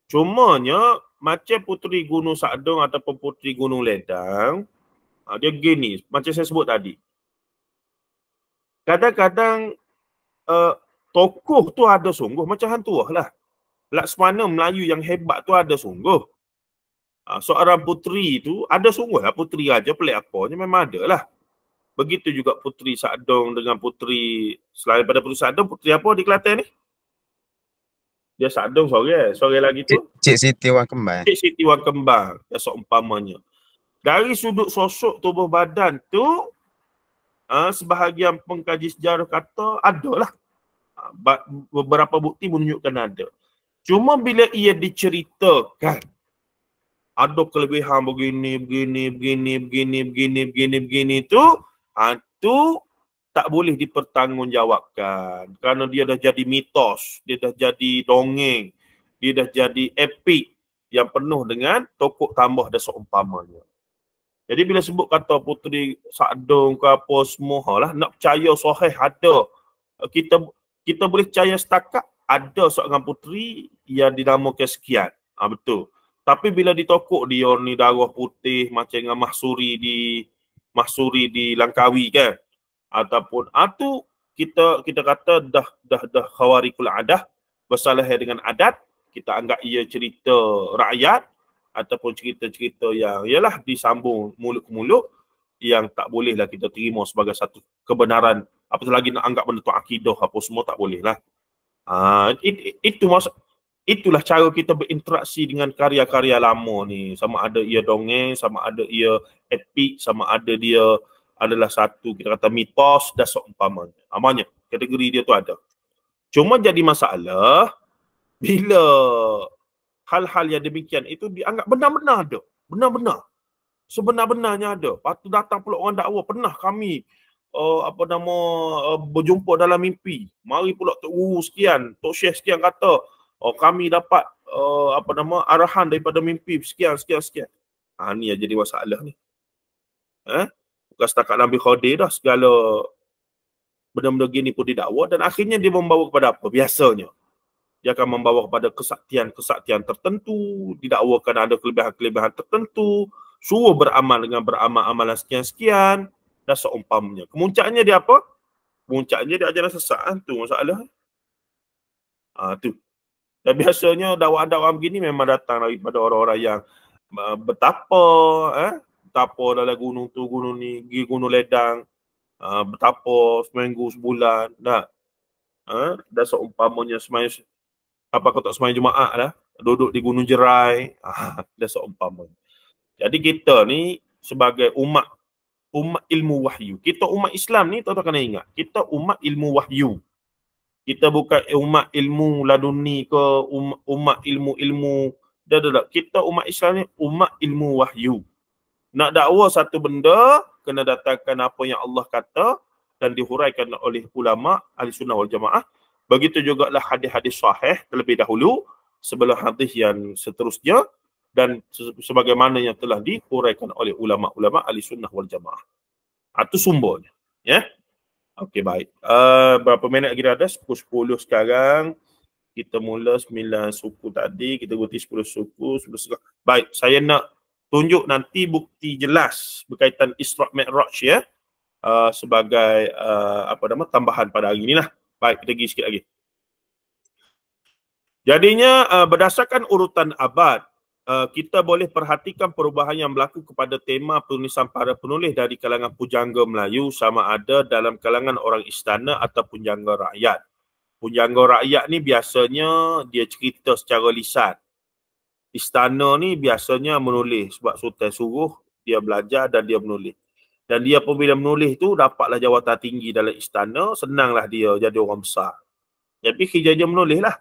Cumanya macam Puteri Gunung Sadung ataupun Puteri Gunung Ledang, dia gini, macam saya sebut tadi. Kadang-kadang tokoh tu ada sungguh macam hantu lah. Laksmana Melayu yang hebat tu ada sungguh. Seorang puteri tu ada sungguh lah, puteri raja pelik apanya memang ada lah. Begitu juga Puteri Sadung dengan puteri, selain pada Puteri Sadung, puteri apa di Kelantan ni? Dia Sadung sore lagi tu. Cik Siti Wang Kembang. Cik Siti Wang Kembang, ya seumpamanya. Dari sudut sosok tubuh badan tu, sebahagian pengkaji sejarah kata adalah. Beberapa bukti menunjukkan ada. Cuma bila ia diceritakan, ada kelebihan begini tu tak boleh dipertanggungjawabkan kerana dia dah jadi mitos, dia dah jadi dongeng, dia dah jadi epik yang penuh dengan tokoh tambah dan seumpamanya. Jadi bila sebut kata Puteri Sadung ke apa semua lah, nak percaya sahih ada. Kita boleh percaya setakat ada seorang puteri yang dinamakan sekian. Betul. Tapi bila ditokok dia ni darah putih macam dengan Mahsuri di Langkawi kan, ataupun tu kita kata dah khawarikul adah, bersalah dengan adat, kita anggap ia cerita rakyat ataupun cerita-cerita yang ialah disambung mulut ke mulut, yang tak bolehlah kita terima sebagai satu kebenaran, apatah lagi nak anggap benda tu akidah apa semua, tak boleh lah. Itulah cara kita berinteraksi dengan karya-karya lama ni. Sama ada ia dongeng, sama ada ia epik, sama ada dia adalah satu kita kata mitos dan seumpamanya. Amanya kategori dia tu ada. Cuma jadi masalah bila hal-hal yang demikian itu dianggap benar-benar ada. Benar-benar. Sebenar-benarnya ada. Lepas tu datang pula orang dakwa, pernah kami berjumpa dalam mimpi. Mari pula Tok Guru sekian, Tok Syekh sekian kata, kami dapat arahan daripada mimpi sekian. Ni yang jadi masalah ni. Bukan setakat Nabi Khadir dah, segala benda-benda gini pun didakwa, dan akhirnya dia membawa kepada apa? Biasanya dia akan membawa kepada kesaktian tertentu, didakwakan ada kelebihan-kelebihan tertentu, suruh beramal dengan beramal-amalan sekian-sekian dan seumpamanya. Kemuncaknya dia apa? Kemuncaknya dia ajaran sesat. Tu masalah. Tu. Dan biasanya dakwah-dakwah begini memang datang daripada orang-orang yang betapa dalam gunung tu, gunung ni, pergi Gunung Ledang, betapa seminggu, sebulan, dan seumpamanya sembahyang, kau tak sembahyang Jumaat lah, duduk di Gunung Jerai, dan seumpamanya. Jadi kita ni sebagai umat ilmu wahyu. Kita umat Islam ni tuan-tuan kena ingat, kita umat ilmu wahyu. Kita bukan umat ilmu laduni ke umat ilmu-ilmu. Kita umat Islam ni umat ilmu wahyu. Nak dakwa satu benda, kena datangkan apa yang Allah kata dan dihuraikan oleh ulama ahli sunnah wal jamaah. Begitu juga lah hadis-hadis sahih terlebih dahulu sebelum hadis yang seterusnya, dan sebagaimana yang telah dihuraikan oleh ulama-ulama ahli sunnah wal jamaah. Itu sumbernya. Ya. Okey, baik. Berapa minit lagi ada? 10 sekarang. Kita mula 9 suku tadi, kita berhenti 10 suku, 10 sekarang. Baik, saya nak tunjuk nanti bukti jelas berkaitan Isra' Mi'raj ya. Sebagai tambahan pada hari inilah. Baik, kita pergi sikit lagi. Jadinya berdasarkan urutan abad, kita boleh perhatikan perubahan yang berlaku kepada tema penulisan para penulis dari kalangan pujangga Melayu, sama ada dalam kalangan orang istana atau pujangga rakyat. Pujangga rakyat ni biasanya dia cerita secara lisan. Istana ni biasanya menulis sebab sultan suruh, dia belajar dan dia menulis. Dan dia apabila menulis tu dapatlah jawatan tinggi dalam istana, senanglah dia jadi orang besar. Jadi kerja dia menulis lah.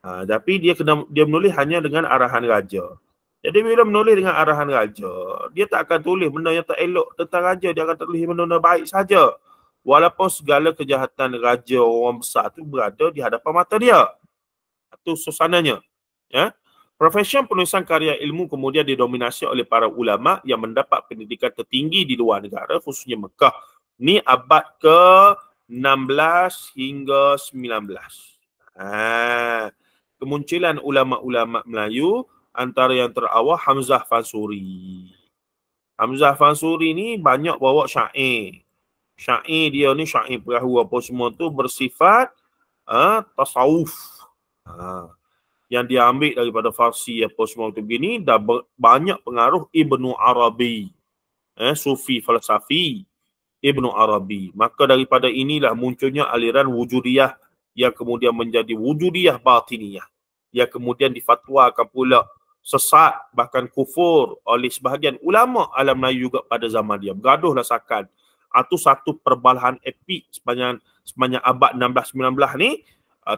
Tapi dia menulis hanya dengan arahan raja. Jadi bila menulis dengan arahan raja, dia tak akan tulis benda yang tak elok tentang raja, dia akan tulis benda-benda baik saja. Walaupun segala kejahatan raja orang besar tu berada di hadapan mata dia. Itu suasananya. Ya. Profesion penulisan karya ilmu kemudian didominasi oleh para ulama yang mendapat pendidikan tertinggi di luar negara, khususnya Mekah. Ni abad ke-16 hingga 19. Kemunculan ulama-ulama Melayu, antara yang terawal Hamzah Fansuri. Hamzah Fansuri ni banyak bawa syair. Syair dia ni, syair perahu apa semua tu bersifat tasawuf. Yang dia ambil daripada Farsi apa semua tu begini, dah banyak pengaruh Ibnu Arabi. Sufi falsafi Ibnu Arabi. Maka daripada inilah munculnya aliran wujudiyah yang kemudian menjadi wujudiyah batiniyah, yang kemudian difatwakan pula sesat bahkan kufur oleh sebahagian ulama alam Melayu juga pada zaman dia. Bergaduhlah sakan. Itu satu perbalahan epik sepanjang abad 16-19 ni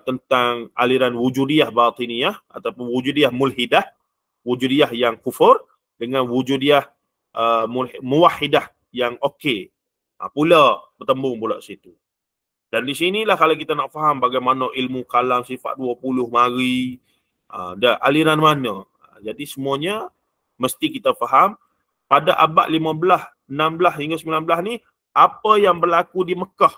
tentang aliran wujudiyah batiniyah ataupun wujudiyah mulhidah, wujudiyah yang kufur dengan wujudiyah muwahidah yang okey. Pula bertembung pula situ. Dan di sinilah kalau kita nak faham bagaimana ilmu kalam sifat 20 mari, aliran mana. Jadi semuanya mesti kita faham pada abad 15, 16 hingga 19 ni, apa yang berlaku di Mekah.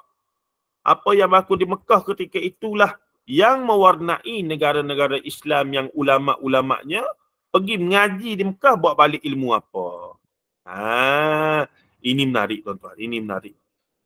Apa yang berlaku di Mekah ketika itulah yang mewarnai negara-negara Islam yang ulama-ulamanya pergi mengaji di Mekah buat balik ilmu apa. Ini menarik tuan-tuan, ini menarik.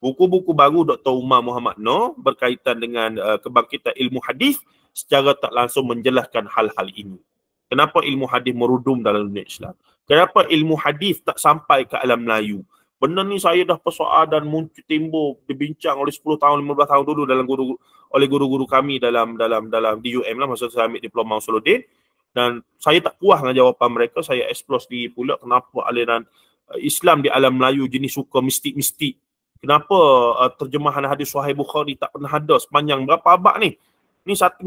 Buku-buku baru Dr. Umar Muhammad Noor berkaitan dengan kebangkitan ilmu hadis secara tak langsung menjelaskan hal-hal ini. Kenapa ilmu hadis merudum dalam dunia Islam? Kenapa ilmu hadis tak sampai ke alam Melayu? Benda ni saya dah persoal dan muncul timbul dibincang oleh 10 tahun 15 tahun dulu dalam oleh guru-guru kami dalam DUM lah masa saya ambil diploma Usuluddin, dan saya tak puas dengan jawapan mereka. Saya explore sendiri pula kenapa aliran Islam di alam Melayu jenis suka mistik-mistik. Kenapa terjemahan hadis Sahih Bukhari tak pernah ada sepanjang berapa abad ni? Ni 16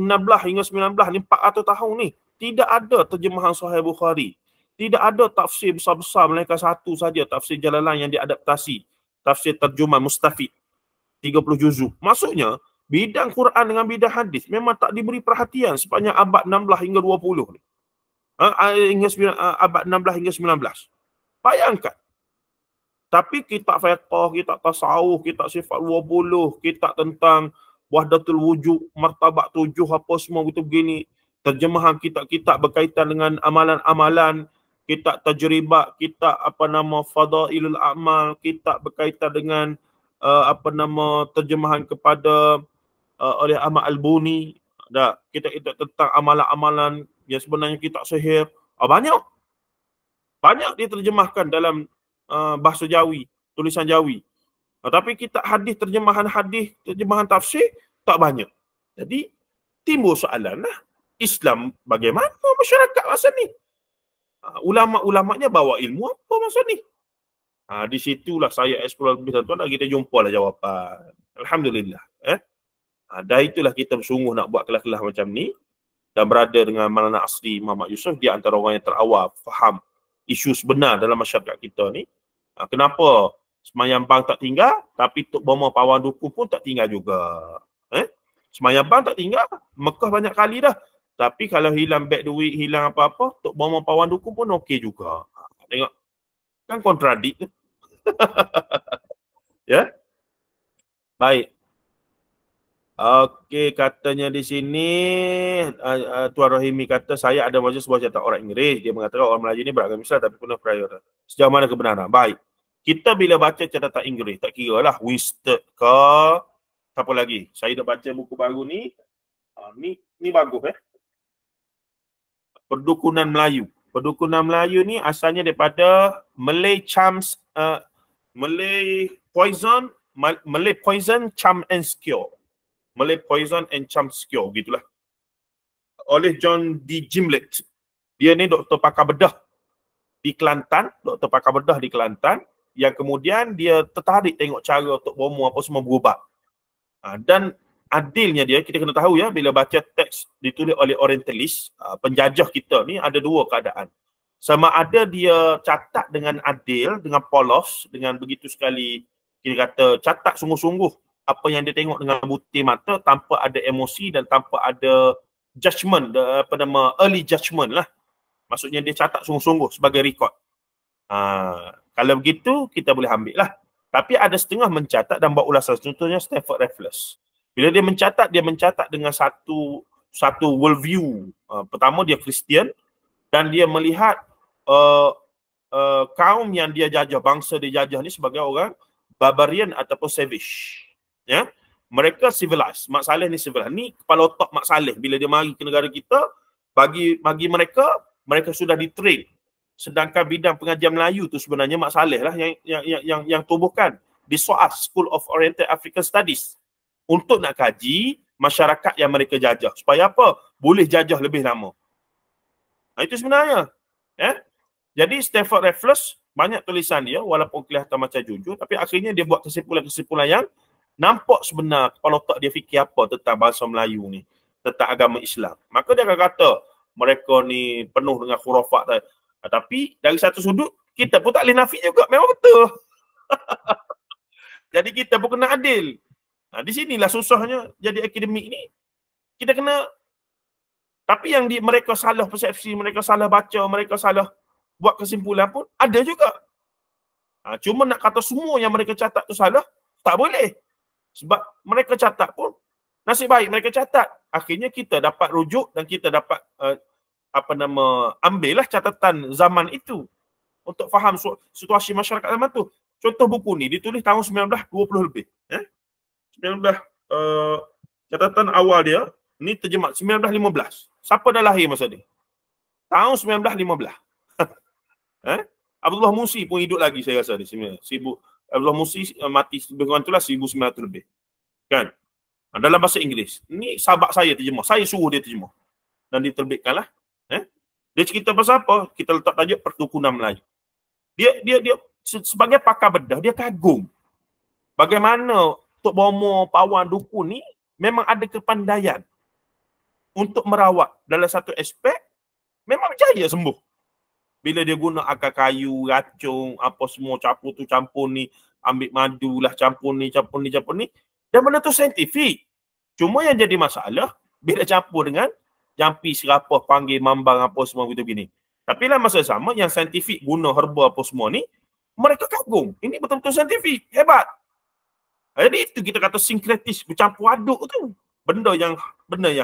hingga 19 ni 400 tahun ni. Tidak ada terjemahan Sahih Bukhari. Tidak ada tafsir besar-besar melainkan satu saja, tafsir Jalalain yang diadaptasi. Tafsir terjemah Mustafid 30 juzuk. Maksudnya bidang Quran dengan bidang hadis memang tak diberi perhatian sepanjang abad 16 hingga 20 ni. Abad 16 hingga 19. Bayangkan. Tapi kitab fiqh, kitab tasawuf, kitab sifat 20, kitab tentang wahdatul wujud, martabat 7, apa semua begitu begini. Terjemahan kitab-kitab berkaitan dengan amalan-amalan, kitab tajribat, kitab fadailul a'mal, kitab berkaitan dengan terjemahan kepada oleh Ahmad Al-Buni. Kitab-kitab tentang amalan-amalan yang sebenarnya kitab sihir. Banyak diterjemahkan dalam bahasa Jawi, tulisan Jawi. Tapi kitab hadis, terjemahan tafsir tak banyak. Jadi timbul soalan lah, Islam bagaimana masyarakat masa ni? Ulama-ulamanya bawa ilmu apa masa ni? Di situlah saya explore lebih tuan-tuan dan kita jumpalah jawapan. Alhamdulillah. Dah itulah kita bersungguh nak buat kelas-kelas macam ni dan berada dengan Maulana Asri Muhammad Yusof, dia antara orang yang terawal faham isu sebenar dalam masyarakat kita ni. Kenapa semayang bang tak tinggal tapi Tok Bomo Pawan Dukun pun tak tinggal juga. Semayang bang tak tinggal, Mekah banyak kali dah. Tapi kalau hilang beg duit, hilang apa-apa, Tok Bomo Pawan Dukun pun okey juga. Tengok. Kan kontradik tu. Ya. Baik. Okey, katanya di sini Tuan Rahimi kata saya ada baca sebuah cetak orang Inggeris. Dia mengatakan orang Melayu ni beragama Islam tapi penuh prior. Sejauh mana kebenaran? Baik. Kita bila baca catatan Inggeris, tak kira lah Winstead ke apa lagi. Saya dah baca buku baru ni. Ni bagus Perdukunan Melayu. Perdukunan Melayu ni asalnya daripada Malay Charms, Malay Poison, Charm and Cure. Malay Poison and Charm Cure, gitulah. Oleh John D. Gimlet. Dia ni doktor pakar bedah di Kelantan, yang kemudian dia tertarik tengok cara Tok Bomo apa semua berubah. Dan adilnya dia, kita kena tahu ya, bila baca teks ditulis oleh Orientalis, penjajah kita ni ada dua keadaan. Sama ada dia catat dengan adil, dengan polos, dengan begitu sekali, kita kata catat sungguh-sungguh apa yang dia tengok dengan butir mata tanpa ada emosi dan tanpa ada judgement, early judgement lah. Maksudnya dia catat sungguh-sungguh sebagai rekod. Kalau begitu, kita boleh ambil lah. Tapi ada setengah mencatat dan buat ulasan. Contohnya Stafford Raffles. Bila dia mencatat dengan satu worldview. Pertama dia Kristian dan dia melihat kaum yang dia jajah, bangsa dia jajah ni sebagai orang barbarian ataupun savage. Ya, mereka civilized. Mak Saleh ni civilized. Ni kepala otak Mak Saleh bila dia mari ke negara kita, bagi mereka sudah di-train. Sedangkan bidang pengajian Melayu tu sebenarnya Mak Saleh lah yang tubuhkan di SOAS, School of Oriental African Studies, untuk nak kaji masyarakat yang mereka jajah. Supaya apa? Boleh jajah lebih lama. Itu sebenarnya. Jadi Stafford Raffles, banyak tulisan dia walaupun kelihatan macam jujur, tapi akhirnya dia buat kesimpulan-kesimpulan yang nampak sebenar kepala otak dia fikir apa tentang bahasa Melayu ni, tentang agama Islam. Maka dia akan kata mereka ni penuh dengan khurafat. Tapi dari satu sudut, kita pun tak boleh nafi juga. Memang betul. Jadi kita pun kena adil. Di sinilah susahnya jadi akademik ni. Kita kena, tapi yang mereka salah persepsi, mereka salah baca, mereka salah buat kesimpulan pun ada juga. Cuma nak kata semua yang mereka catat tu salah, tak boleh. Sebab mereka catat pun, nasib baik mereka catat. akhirnya kita dapat rujuk dan kita dapat ambillah catatan zaman itu untuk faham situasi masyarakat zaman tu. Contoh buku ni ditulis tahun 1920 lebih. 19 catatan awal dia ni terjemah 1915. Siapa dah lahir masa ni? Tahun 1915. Abdullah Musi pun hidup lagi saya rasa ni. Abdullah Musi mati lebih kurang itulah 1900 lebih. Kan? Dalam bahasa Inggeris. Ni sahabat saya terjemah. Saya suruh dia terjemah. Dan diterbitkanlah. Dia cerita pasal apa? Kita letak tajuk Pertukunan Melayu. Dia sebagai pakar bedah, dia kagum. Bagaimana Tok Bomo, Pawan, Dukun ni memang ada kepandaian untuk merawat dalam satu aspek, memang berjaya sembuh. Bila dia guna akar kayu, racun, apa semua campur ni, ambil madu lah, campur ni. Dan benda tu saintifik. Cuma yang jadi masalah, bila campur dengan jampi, serapah, panggil, mambang, apa semua begini. Tapi dalam masa sama, yang saintifik guna herba apa semua ni, mereka kagum. Ini betul-betul saintifik. Hebat. Jadi itu kita kata sinkretis, bercampur aduk tu. Benda yang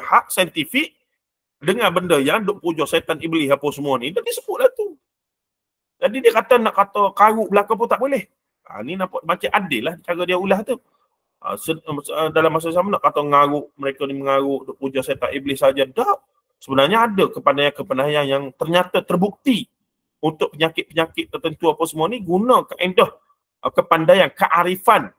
hak, saintifik, dengan benda yang duk puja setan iblis apa semua ni, dia disebutlah tu. Jadi dia kata nak kata karuk belaka pun tak boleh. Ni nampak macam adil lah cara dia ulah tu. Dalam masa sama nak kata mengaruk, mereka ni mengaruk, duk puja setan iblis saja. Tak. Sebenarnya ada kepandaian yang ternyata terbukti untuk penyakit-penyakit tertentu apa semua ni guna kaedah kepandaian, kearifan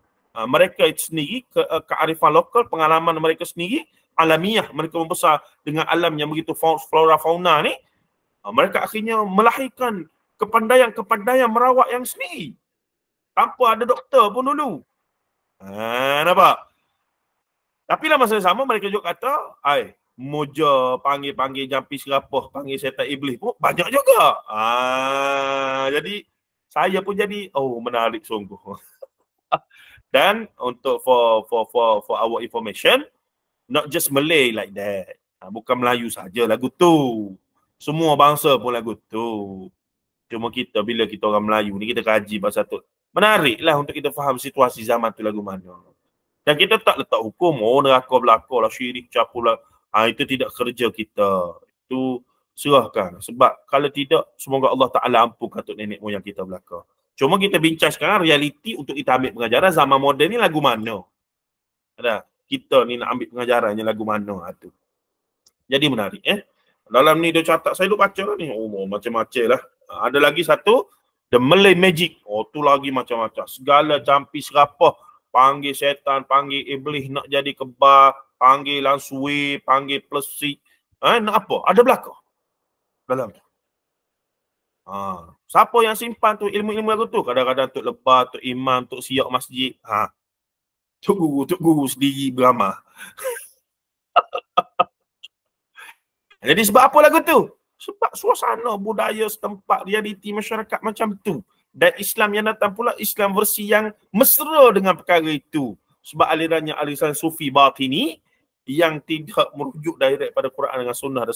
mereka sendiri, kearifan lokal, pengalaman mereka sendiri, alamiah, mereka membesar dengan alam yang begitu flora fauna ni, mereka akhirnya melahirkan kepandaian merawat yang sendiri tanpa ada doktor pun dulu. Nampak? Tapi dalam masa sama mereka juga kata, moja, panggil jampi serapah, panggil setan iblis pun banyak juga. Jadi saya pun jadi menarik sungguh. Dan untuk for our information, not just Malay like that. Bukan Melayu saja lagu tu. Semua bangsa pun lagu tu. Cuma kita bila kita orang Melayu ni kita kaji pasal tu. Menariklah untuk kita faham situasi zaman tu lagu mana. Dan kita tak letak hukum, neraka belaka lah, syirik, capur lah. Itu tidak kerja kita. Itu serahkan. Sebab kalau tidak, semoga Allah Ta'ala ampunkan untuk nenek moyang kita belaka. Cuma kita bincang sekarang realiti untuk kita ambil pengajaran zaman moden ni lagu mana. Kita ni nak ambil pengajarannya lagu mana tu. Jadi menarik. Dalam ni dia catat, saya duk baca lah ni. Macam-macam lah. Ada lagi satu, The Malay Magic. Tu lagi macam-macam. Segala jampi serapah, panggil setan, panggil iblis nak jadi kebal, panggil langsui, panggil plesik. Nak apa? Ada belaka dalam tu. Siapa yang simpan tu ilmu-ilmu lagu tu? Kadang-kadang Tok Lebar, Tok Imam, Tok Siak Masjid. Tok Guru sendiri beramah. Jadi sebab apa lagu tu? Sebab suasana budaya setempat, realiti masyarakat macam tu. Dan Islam yang datang pula, Islam versi yang mesra dengan perkara itu. Sebab alirannya aliran Sufi Batini yang tidak merujuk direct pada Quran dengan Sunnah dan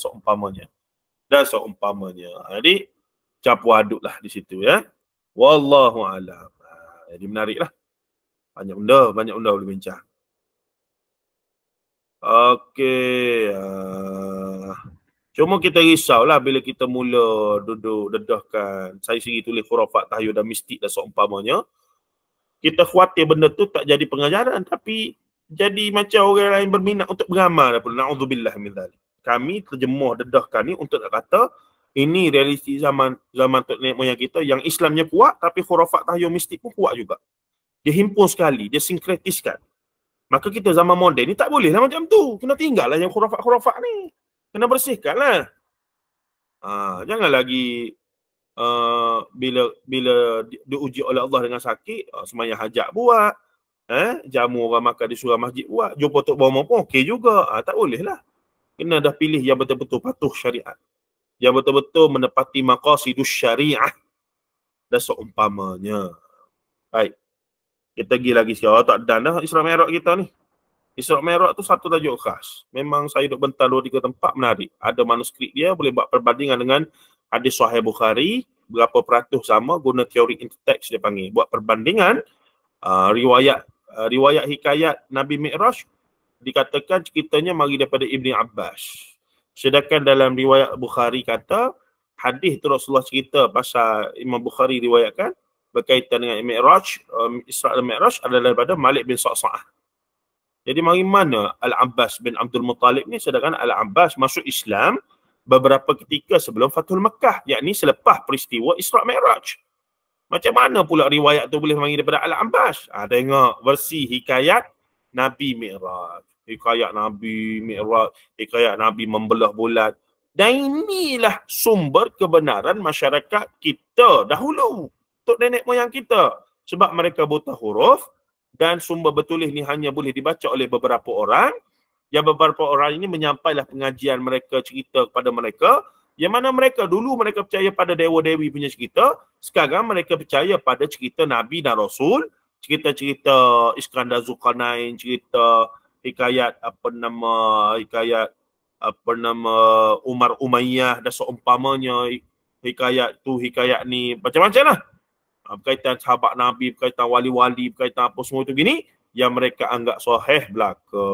seumpamanya. Jadi, campur aduk lah di situ ya. Wallahu a'lam. Jadi menarik lah. Banyak benda boleh bincang. Okey. Cuma kita risaulah bila kita mula duduk dedahkan. Saya sendiri tulis khurafat, tahyul dan mistik dan seumpamanya. Kita khawatir benda tu tak jadi pengajaran tapi jadi macam orang lain berminat untuk beramal. Na'udzubillah min dzalik. Kami terjemah dedahkan ni untuk nak kata ini realiti zaman tok nenek moyang kita yang Islamnya kuat tapi khurafat, tahyul, mistik pun kuat juga. Dia himpun sekali, dia sinkretiskan. Maka kita zaman moden ni tak boleh lah macam tu. Kena tinggal lah yang khurafat-khurafat ni. Kena bersihkan lah. Jangan lagi bila diuji oleh Allah dengan sakit, semayang hajat buat. Jamu orang makan di surau masjid buat. Jumpa Tok Bomo pun okey juga. Tak boleh lah. Kena dah pilih yang betul-betul patuh syariat. Yang betul-betul menepati maqasidus syariah. Dan seumpamanya. Baik. Kita pergi lagi sekarang. Tak dan dah Isra Mi'raj kita ni. Isra Mi'raj tu satu tajuk khas. Memang saya duk bentar 2-3 tempat menarik. Ada manuskrip dia, boleh buat perbandingan dengan hadis Sahih Bukhari, berapa peratus sama, guna teori intertext dia panggil. Buat perbandingan riwayat hikayat Nabi Mi'raj dikatakan ceritanya mari daripada Ibn Abbas. Sedangkan dalam riwayat Bukhari kata hadis tu Rasulullah cerita pasal Imam Bukhari riwayatkan berkaitan dengan Mi'raj, Isra' dan Mi'raj adalah daripada Malik bin Sa'sa'ah. Jadi mari mana Al-Abbas bin Abdul Muttalib ni, sedangkan Al-Abbas masuk Islam beberapa ketika sebelum Fathul Makkah, yakni selepas peristiwa Isra' Mi'raj. Macam mana pula riwayat tu boleh mari daripada Al-Abbas? Tengok versi hikayat Nabi Mi'raj. Hikayat Nabi Mi'raj, hikayat Nabi membelah bulan. Dan inilah sumber kebenaran masyarakat kita dahulu. Tok nenek moyang kita. Sebab mereka buta huruf dan sumber bertulis ni hanya boleh dibaca oleh beberapa orang. Yang beberapa orang ini menyampaikan pengajian mereka, cerita kepada mereka. Yang mana mereka dulu mereka percaya pada dewa-dewi punya cerita. Sekarang mereka percaya pada cerita Nabi dan Rasul. Cerita-cerita Iskandar Zulkarnain, cerita hikayat Umar Umayyah dan seumpamanya. Hikayat tu, hikayat ni, macam-macam lah. Berkaitan sahabat Nabi, berkaitan wali-wali, berkaitan apa semua tu gini, yang mereka anggap sahih belaka.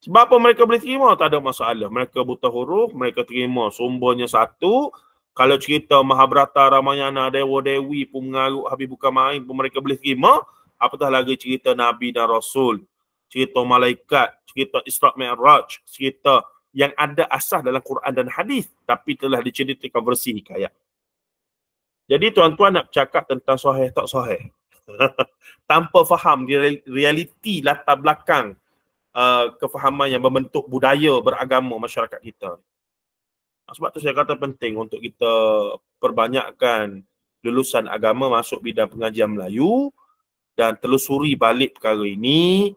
Sebab apa mereka boleh terima? Tak ada masalah. Mereka buta huruf, mereka terima sumbernya satu. Kalau cerita Mahabharata, Ramayana, Dewa-Dewi pun mengarut habis bukan main pun mereka boleh terima. Apatah lagi cerita Nabi dan Rasul, cerita malaikat, cerita Isra' Mi'raj, cerita yang ada asas dalam Quran dan hadis tapi telah diceritakan versi hikayat. Jadi tuan-tuan nak bercakap tentang sahih tak sahih tanpa faham realiti latar belakang kefahaman yang membentuk budaya beragama masyarakat kita. Sebab tu saya kata penting untuk kita perbanyakkan lulusan agama masuk bidang pengajian Melayu dan telusuri balik perkara ini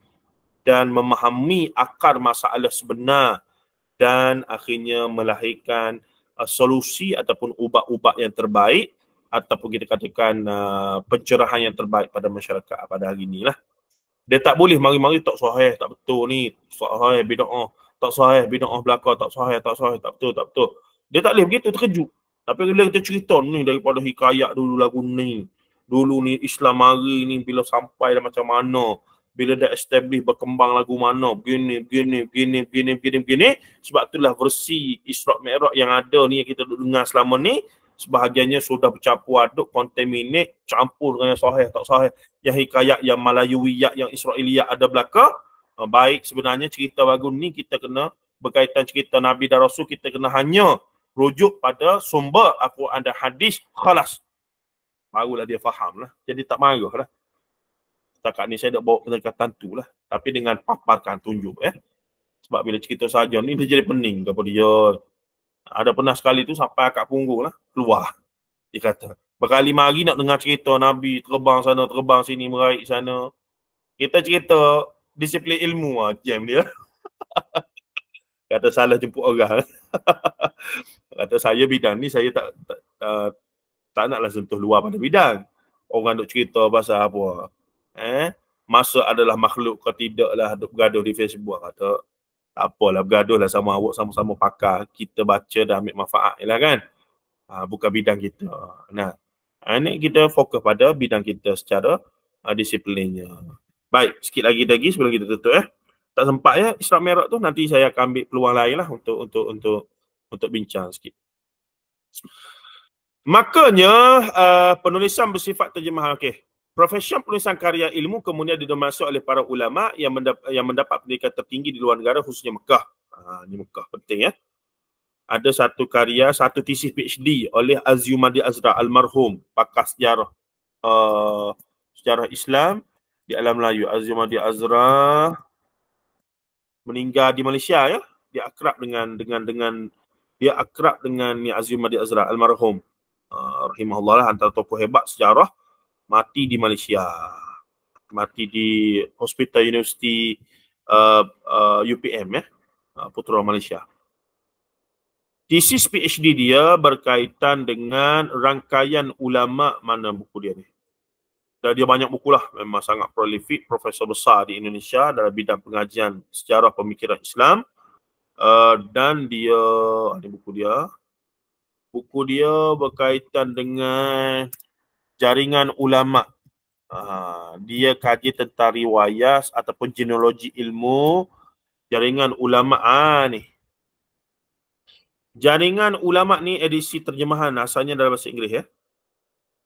dan memahami akar masalah sebenar dan akhirnya melahirkan solusi ataupun ubat-ubat yang terbaik ataupun kita katakan pencerahan yang terbaik pada masyarakat pada hari ini lah. Dia tak boleh mari-mari tak sahih, tak betul ni, sahih bid'ah, tak sahih bid'ah belaka, tak sahih, tak betul, tak betul. Dia tak boleh begitu, terkejut. Tapi bila kita cerita ni daripada hikayat dulu lagu ni, dulu ni Islam mari ni bila sampai dah macam mana, bila dah establish berkembang lagu mana, begini. Sebab itulah versi Isra' Mi'raj yang ada ni yang kita dengar selama ni, sebahagiannya sudah bercampur aduk, contaminate, campur dengan yang sahih, tak sahih. Yang hikayat, yang Melayuiyat, yang Israiliyat ada belaka. Baik sebenarnya cerita lagu ni kita kena berkaitan cerita Nabi dan Rasul, kita kena hanya rujuk pada sumber Al-Quran dan hadis, khalas. Barulah dia faham lah. Jadi tak marah lah. Setakat ni saya dah bawa pendekatan tu lah. Tapi dengan paparkan tunjuk Sebab bila cerita saja ni dia jadi pening kepada dia. Ada pernah sekali tu sampai akak punggung lah, keluar. Dia kata, berkali mari nak dengar cerita Nabi terbang sana, terbang sini, meraih sana. Kita cerita disiplin ilmu lah, jam dia. Kata salah jemput orang. Kata saya bidang ni, saya tak naklah sentuh luar pada bidang. Orang duk cerita pasal apa. Masa adalah makhluk kau tidaklah duk bergaduh di Facebook. Kata, tak apalah, bergaduh lah sama awak, sama-sama pakar. Kita baca dan ambil manfaat lah kan. Bukan bidang kita. Nah, ini kita fokus pada bidang kita secara disiplinnya. Baik, sikit lagi sebelum kita tutup Tak sempat Isra' Mi'raj tu, nanti saya akan ambil peluang lain lah untuk bincang sikit. Makanya penulisan bersifat terjemahan. Okey. Profesion penulisan karya ilmu kemudian didominasi oleh para ulama yang mendapat pendidikan tertinggi di luar negara, khususnya Mekah. Ini Mekah penting Ada satu karya, satu tesis PhD oleh Azyumadi Azra almarhum, pakar sejarah Islam di alam Melayu. Azyumadi Azra meninggal di Malaysia Dia akrab dengan ni Azyumadi Azra almarhum. Rahimahullah lah, antara tokoh hebat sejarah. Mati di Malaysia. Mati di Hospital University UPM Putra Malaysia. Tesis PhD dia berkaitan dengan rangkaian ulama, mana buku dia ni. Dan dia banyak buku lah, memang sangat prolific, profesor besar di Indonesia dalam bidang pengajian sejarah pemikiran Islam. Dan dia, ada buku dia berkaitan dengan jaringan ulama Dia kaji tentang riwayat ataupun genealogi ilmu jaringan ulama ni. Jaringan ulama ni edisi terjemahan asalnya dalam bahasa Inggeris ya.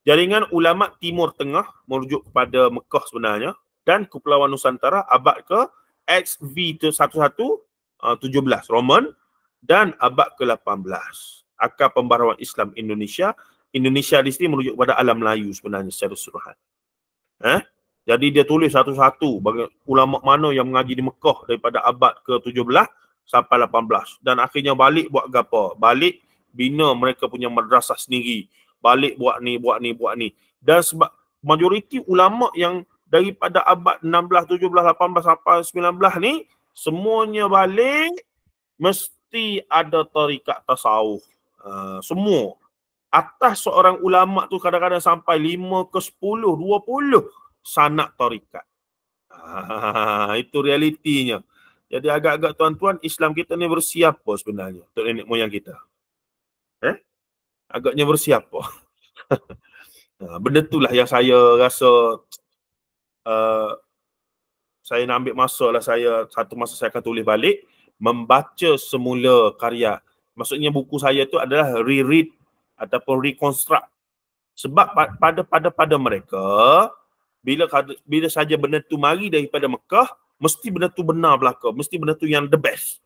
Jaringan ulama Timur Tengah merujuk kepada Mekah sebenarnya dan Kepulauan Nusantara abad ke XV1117 Roman dan abad ke-18. Akar pembaharuan Islam Indonesia. Indonesia di sini merujuk kepada alam Melayu sebenarnya secara keseluruhan. Jadi dia tulis satu-satu bagi ulama mana yang mengaji di Mekah daripada abad ke-17 sampai 18 dan akhirnya balik buat gapo? Balik bina mereka punya madrasah sendiri. Balik buat ni. Dan sebab majoriti ulama yang daripada abad 16, 17, 18 sampai 19 ni semuanya balik mesti ada tarikat tasawuf. Semua. Atas seorang ulama tu kadang-kadang sampai 5 ke 10, 20 sanak tarikat. Itu realitinya. Jadi agak-agak tuan-tuan, Islam kita ni bersiapa sebenarnya untuk nenek moyang kita? Agaknya bersiapa? Benda itulah yang saya rasa saya nak ambil masa lah, satu masa saya akan tulis balik, membaca semula karya. Maksudnya buku saya tu adalah reread ataupun reconstruct. Sebab pada mereka, bila saja benda tu mari daripada Mekah, mesti benda tu benar belaka, mesti benda tu yang the best.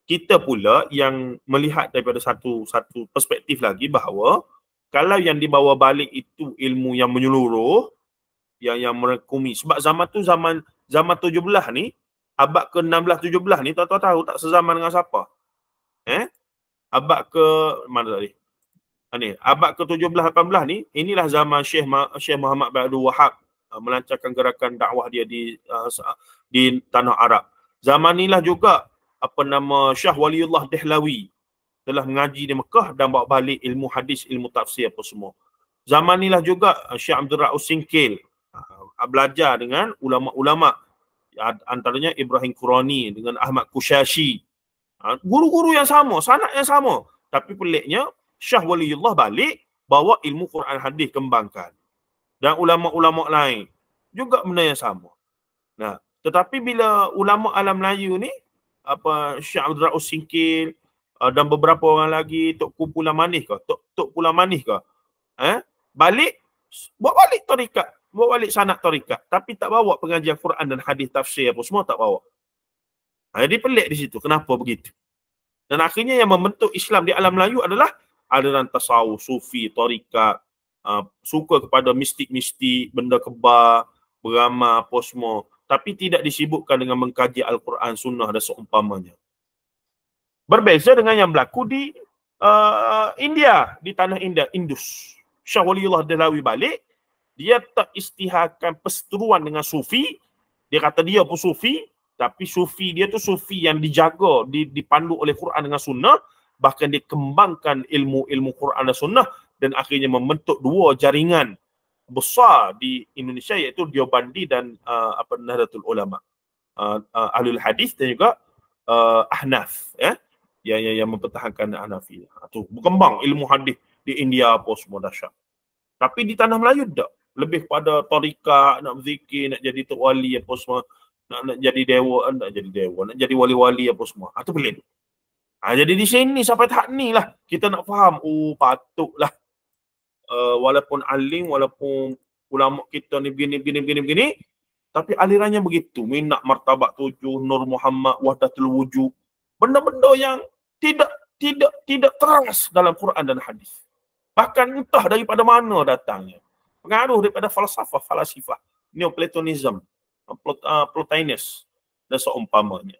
Kita pula yang melihat daripada satu perspektif lagi bahawa kalau yang dibawa balik itu ilmu yang menyeluruh, yang merangkumi. Sebab zaman tu zaman 17 ni, abad ke-16 17 ni tuan-tuan tahu tak sezaman dengan siapa? Abad ke mana tadi? Abad ke-17 18 ni, inilah zaman Syekh Muhammad bin Abdul Wahab melancarkan gerakan dakwah dia di tanah Arab. Zaman inilah juga Syah Waliullah Dehlawi telah mengaji di Mekah dan bawa balik ilmu hadis, ilmu tafsir apa semua. Zaman inilah juga Syekh Abdul Rauf Singkil belajar dengan ulama-ulama, antaranya Ibrahim Qurani dengan Ahmad Kushashi. Guru-guru yang sama, sanak yang sama. Tapi peliknya Syah Waliullah balik bawa ilmu Quran hadis kembangkan. Dan ulama-ulama lain juga benda yang sama. Nah, tetapi bila ulama alam Melayu ni, Syekh Abdul Rauf Singkil dan beberapa orang lagi, Tok Pulang Manis ke? Tok Pulang Manis ke? Bawa balik tarikat, bawa balik sanak tarikat, tapi tak bawa pengajian Quran dan hadis tafsir apa semua tak bawa. Jadi pelik di situ, kenapa begitu? Dan akhirnya yang membentuk Islam di alam Melayu adalah aliran tasawuf, sufi, tarikat, suka kepada mistik-mistik, benda kebal, beramal apa semua, tapi tidak disibukkan dengan mengkaji Al-Quran, Sunnah dan seumpamanya. Berbeza dengan yang berlaku di India, di tanah India, Indus. Syah Waliullah Dehlawi balik, dia tak istiharkan perseteruan dengan sufi. Dia kata dia pun sufi, tapi sufi dia tu sufi yang dijaga, dipandu oleh Quran dengan Sunnah. Bahkan dia kembangkan ilmu Quran dan Sunnah dan akhirnya membentuk dua jaringan besar di Indonesia, iaitu Deobandi dan Nahdlatul Ulama, Ahlul Hadis dan juga Ahnaf, yang mempertahankan Hanafi. Tu berkembang ilmu hadis di India apa semua dahsyat. Tapi di tanah Melayu tak. Lebih pada tarikat, nak berzikir, nak jadi tok wali apa semua, nak jadi dewa, nak jadi wali-wali apa semua. Itu pelik. Jadi di sini sampai tahap ni lah kita nak faham, patutlah walaupun alim, walaupun ulama kita ni begini, tapi alirannya begitu. Minat martabat 7, Nur Muhammad, Wahdatul Wujud. Benda-benda yang tidak teras dalam Quran dan hadis. Bahkan entah daripada mana datangnya. Pengaruh daripada falasifah, Neoplatonism, Plotinus dan seumpamanya.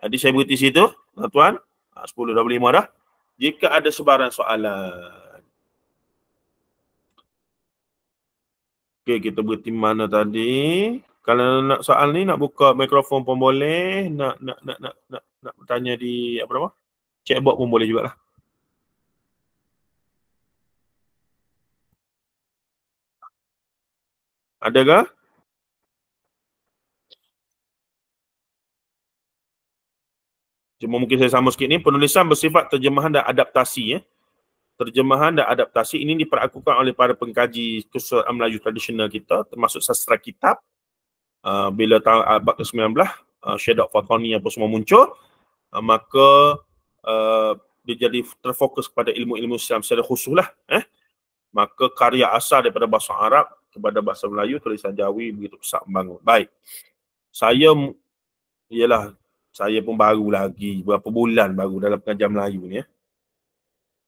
Jadi saya berhenti situ, tuan-tuan. 10:25 dah. Jika ada sebarang soalan. Okey, kita berhenti mana tadi? Kalau nak soal ni, nak buka mikrofon pun boleh, nak bertanya di chatbot pun boleh jugalah. Adakah? Cuma mungkin saya sama sikit ni, penulisan bersifat terjemahan dan adaptasi. terjemahan dan adaptasi ini diperlakukan oleh para pengkaji kesusahan Melayu tradisional kita, termasuk sastra kitab. Bila tahun abad ke-19, Syed Fatani apa semua muncul, maka dia jadi terfokus kepada ilmu-ilmu Islam secara khusus lah. Maka karya asal daripada bahasa Arab kepada bahasa Melayu, tulisan Jawi begitu besar membangun. Baik. Saya pun baru lagi, berapa bulan baru dalam pengajian Melayu ni.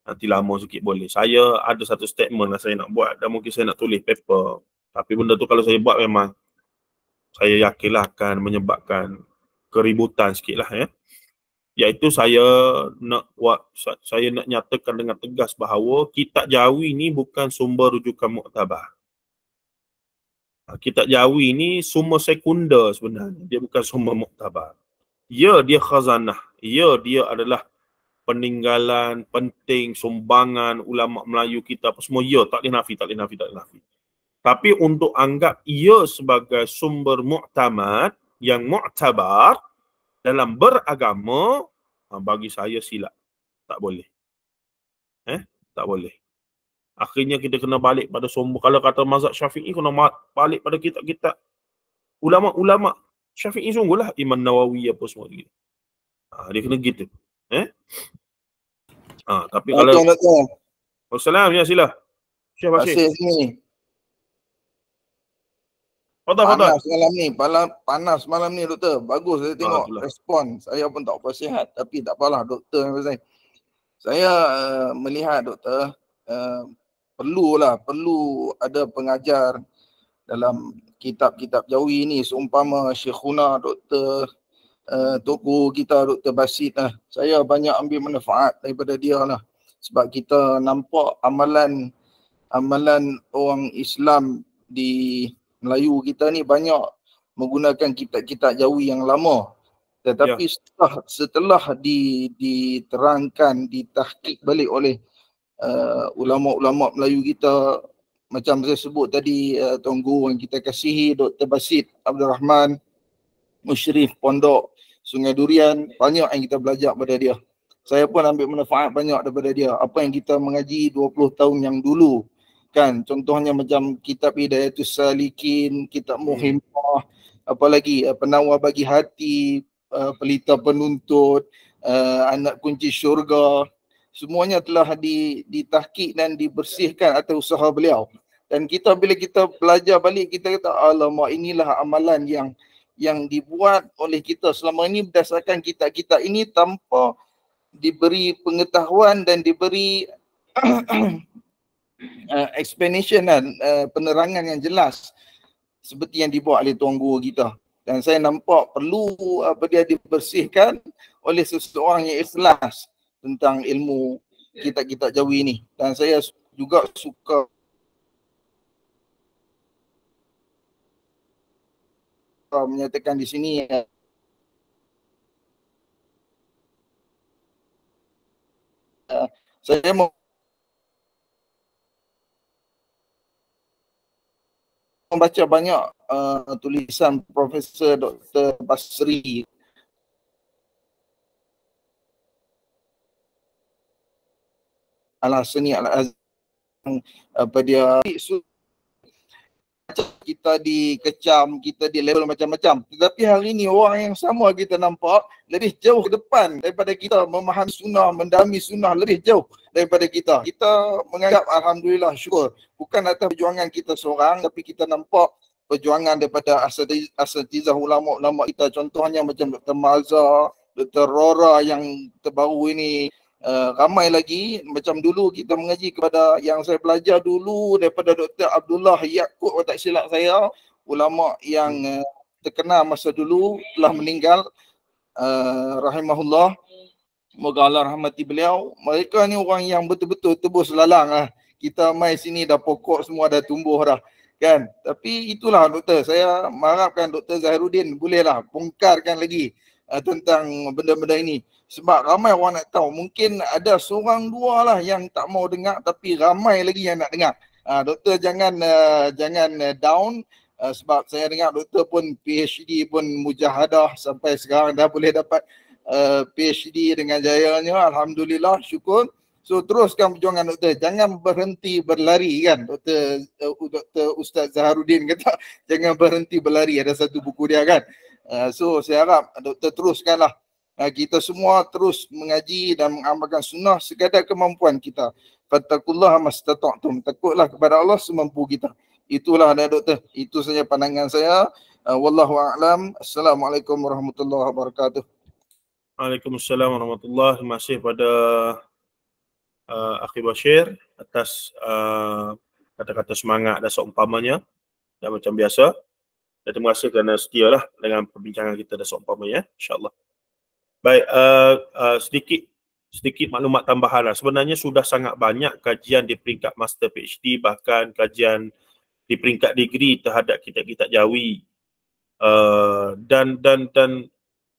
Nanti lama sikit boleh. Saya ada satu statement lah saya nak buat dan mungkin saya nak tulis paper. Tapi benda tu kalau saya buat memang saya yakinlah akan menyebabkan keributan sikit lah Iaitu saya nak nyatakan dengan tegas bahawa kitab Jawi ni bukan sumber rujukan muktabar. Kitab Jawi ni sumber sekunder sebenarnya. Dia bukan sumber muktabar. Ya, dia khazanah. Ya, dia adalah peninggalan penting, sumbangan ulama Melayu kita apa semua. Ya, tak boleh nafi. Tapi untuk anggap ia sebagai sumber muktamad yang muktabar dalam beragama, bagi saya silap. Tak boleh. Tak boleh. Akhirnya kita kena balik pada sumber. Kalau kata mazhab Syafi'i, kena balik pada kitab-kitab ulama-ulama Syafi'i sungguhlah. Imam Nawawi apa semua gitu. Dia kena gitu. Tapi kalau Wassalam, ya sila. Syekh Bashir. Sini. Fadal. Panas malam ni doktor. Bagus saya tengok respon. Saya pun tak apa sihat tapi tak apalah doktor. Saya melihat doktor perlu ada pengajar dalam kitab-kitab Jawi ni seumpama Syekhuna Doktor Tokoh kita Dr. Basit lah. Saya banyak ambil manfaat daripada dia lah. Sebab kita nampak amalan orang Islam di Melayu kita ni banyak menggunakan kitab-kitab Jawi yang lama. Tetapi setelah diterangkan, ditahqiq balik oleh ulama-ulama Melayu kita, macam saya sebut tadi, Tuan Guru yang kita kasihi Dr. Basit Abdul Rahman, Musyrif Pondok Sungai Durian, banyak yang kita belajar daripada dia. Saya pun ambil manfaat banyak daripada dia. Apa yang kita mengaji 20 tahun yang dulu, kan, contohnya macam kitab Hidayatus Salikin, kitab Muhimmah, apalagi Penawar Bagi Hati, Pelita Penuntut, Anak Kunci Syurga, semuanya telah ditahqiq dan dibersihkan atas usaha beliau. Dan kita bila kita belajar balik, kita kata alamak, inilah amalan yang dibuat oleh kita selama ini berdasarkan kitab-kitab ini tanpa diberi pengetahuan dan diberi explanation dan penerangan yang jelas seperti yang dibuat oleh Tuan Guru kita. Dan saya nampak perlu dia dibersihkan oleh seseorang yang ikhlas tentang ilmu kitab-kitab Jawi ini. Dan saya juga suka menyatakan di sini saya mau membaca banyak tulisan Profesor Dr. Basri Al-Hasani Al-Azhar, apa dia kita dikecam, kita di level macam-macam. Tetapi hari ini orang yang sama kita nampak lebih jauh ke depan daripada kita, memahami sunnah, mendalami sunnah lebih jauh daripada kita. Kita menganggap alhamdulillah, syukur, bukan atas perjuangan kita seorang, tapi kita nampak perjuangan daripada asatizah ulama-ulama kita. Contohnya macam Dr. Malza, Dr. Rora yang terbaru ini. Ramai lagi. Macam dulu kita mengaji kepada yang saya belajar dulu daripada Dr. Abdullah Yaakob, tak silap saya, ulama yang terkenal masa dulu, telah meninggal, rahimahullah, moga Allah rahmati beliau. Mereka ni orang yang betul-betul tebus lalang. Kita mai sini dah pokok semua dah tumbuh dah, kan. Tapi itulah doktor, saya mengharapkan Dr. Zahiruddin bolehlah bongkarkan lagi tentang benda-benda ini. Sebab ramai orang nak tahu. Mungkin ada seorang dua lah yang tak mau dengar, tapi ramai lagi yang nak dengar. Doktor jangan down, sebab saya dengar doktor pun PhD pun mujahadah sampai sekarang dah boleh dapat PhD dengan jayanya. Alhamdulillah, syukur. So teruskan perjuangan doktor. Jangan berhenti berlari kan. Doktor Ustaz Zaharuddin kata jangan berhenti berlari. Ada satu buku dia kan. So saya harap doktor teruskanlah. Kita semua terus mengaji dan mengamalkan sunnah sekadar kemampuan kita. Fattaqullaha mastata'tum. Takutlah kepada Allah semampu kita. Itulah doktor. Itu saja pandangan saya. Wallahu a'lam. Assalamualaikum warahmatullahi wabarakatuh. Waalaikumsalam warahmatullahi wabarakatuh. Terima kasih pada Akhi Bashir atas kata-kata semangat dan seumpamanya dan macam biasa. Dan terima kasih kerana setialah dengan perbincangan kita dan seumpamanya, insyaAllah. Baik, sedikit maklumat tambahan lah. Sebenarnya sudah sangat banyak kajian di peringkat Master PhD, bahkan kajian di peringkat degree terhadap kitab-kitab Jawi. Dan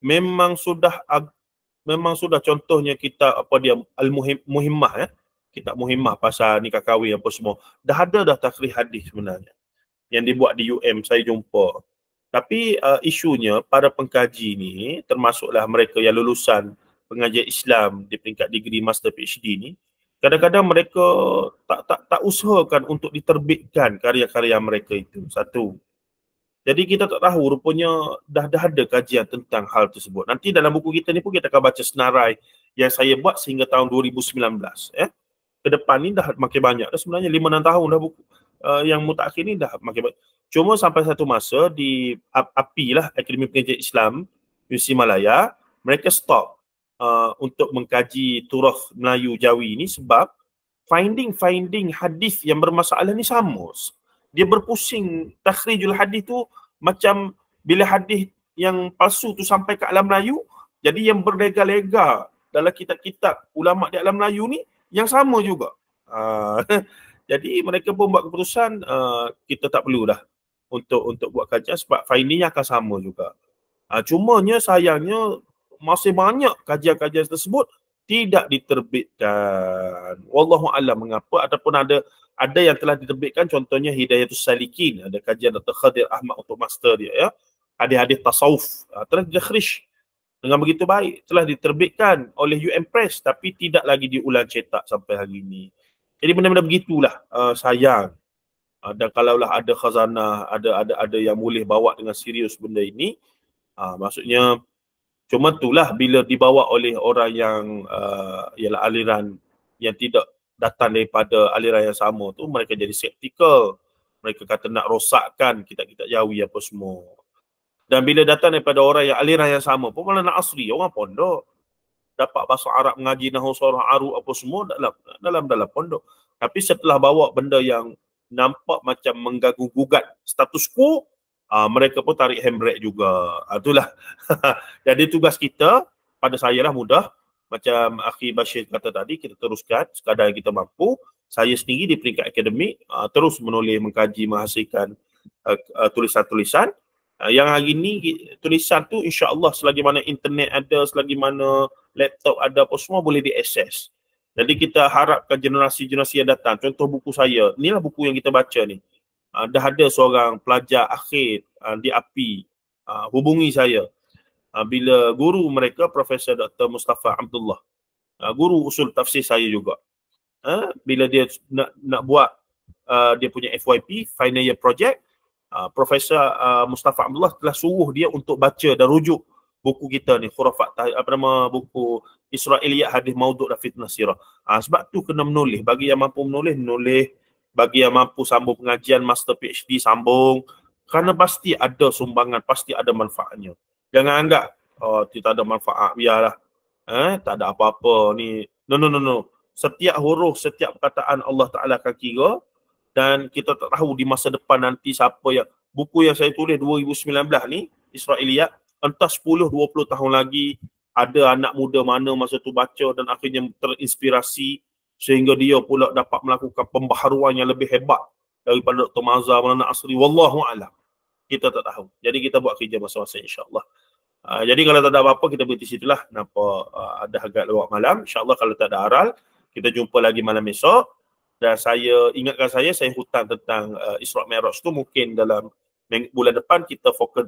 memang sudah contohnya kita Al-Muhimmah kitab Muhimmah pasal nikah kahwin apa semua. Dah ada takhrij hadis sebenarnya yang dibuat di UM, saya jumpa. Tapi isunya para pengkaji ni, termasuklah mereka yang lulusan pengajian Islam di peringkat degree Master PhD ni, kadang-kadang mereka tak usahakan untuk diterbitkan karya-karya mereka itu. Satu. Jadi kita tak tahu, rupanya dah ada kajian tentang hal tersebut. Nanti dalam buku kita ni pun kita akan baca senarai yang saya buat sehingga tahun 2019. Ke depan ni dah makin banyak. Dah sebenarnya 5-6 tahun dah buku yang mutakhir ni dah makin banyak. Cuma sampai satu masa di API lah, Akademi Pengajian Islam Universiti Malaya, mereka stop untuk mengkaji turaf Melayu Jawi ni sebab finding hadis yang bermasalah ni sama. Dia berpusing takhrijul hadis tu macam bila hadis yang palsu tu sampai ke alam Melayu, jadi yang berlega-lega dalam kitab-kitab ulama di alam Melayu ni yang sama juga. Jadi mereka pun buat keputusan kita tak perlu dah untuk buat kajian sebab findingnya akan sama juga. Cumanya sayangnya masih banyak kajian-kajian tersebut tidak diterbitkan. Wallahu a'lam mengapa, ataupun ada yang telah diterbitkan, contohnya Hidayatus Salikin, ada kajian Dr. Khadir Ahmad untuk master dia ya. Hadis-hadis tasawuf telah dikhrij dengan begitu baik, telah diterbitkan oleh UM Press tapi tidak lagi diulang cetak sampai hari ini. Jadi benda-benda begitulah sayang. Dan kalaulah ada khazanah, ada yang boleh bawa dengan serius benda ini, maksudnya cuma itulah bila dibawa oleh orang yang ialah aliran yang tidak datang daripada aliran yang sama tu, mereka jadi skeptikal. Mereka kata nak rosakkan kitab-kitab Jawi apa semua. Dan bila datang daripada orang yang aliran yang sama pun malah nak asri, orang pondok dapat bahasa Arab, mengaji nahwu sarah arub apa semua dalam pondok. Tapi setelah bawa benda yang nampak macam mengganggu-gugat status quo, mereka pun tarik handbrake juga. Itulah. Jadi tugas kita, pada saya lah mudah. Macam Akhi Bashir kata tadi, kita teruskan sekadar kita mampu. Saya sendiri di peringkat akademik terus menulis, mengkaji, menghasilkan tulisan-tulisan. Yang hari ni tulisan tu insya-Allah selagi mana internet ada, selagi mana laptop ada apa semua boleh diakses. Jadi kita harapkan generasi-generasi yang datang, contoh buku saya, inilah buku yang kita baca ni. Dah ada seorang pelajar akhir di API hubungi saya. Bila guru mereka Profesor Dr. Mustafa Abdullah, guru usul tafsir saya juga, bila dia nak buat dia punya FYP, final year project, Profesor Mustafa Abdullah telah suruh dia untuk baca dan rujuk buku kita ni, khurafat, buku Israiliyat Hadis Maudhu' dan Fitnah Sirah. Sebab tu kena menulis. Bagi yang mampu menulis. Bagi yang mampu sambung pengajian Master PhD, sambung. Kerana pasti ada sumbangan, pasti ada manfaatnya. Jangan anggap tidak ada manfaat, biarlah. Tak ada apa-apa ni. No. Setiap huruf, setiap perkataan Allah Ta'ala akan kira. Dan kita tak tahu di masa depan nanti siapa yang, buku yang saya tulis 2019 ni, Israiliyat, entah 10-20 tahun lagi ada anak muda mana masa tu baca dan akhirnya terinspirasi sehingga dia pula dapat melakukan pembaharuan yang lebih hebat daripada Dr. Mazhar, Maulana Asri. Wallahu a'lam. Kita tak tahu. Jadi kita buat kerja masing-masing insya-Allah. Jadi kalau tak ada apa-apa kita berhenti situlah. Kenapa ada agak lewat malam. InsyaAllah kalau tak ada aral, kita jumpa lagi malam esok. Dan saya ingatkan saya hutang tentang Isra' Mi'raj tu mungkin dalam bulan depan kita fokus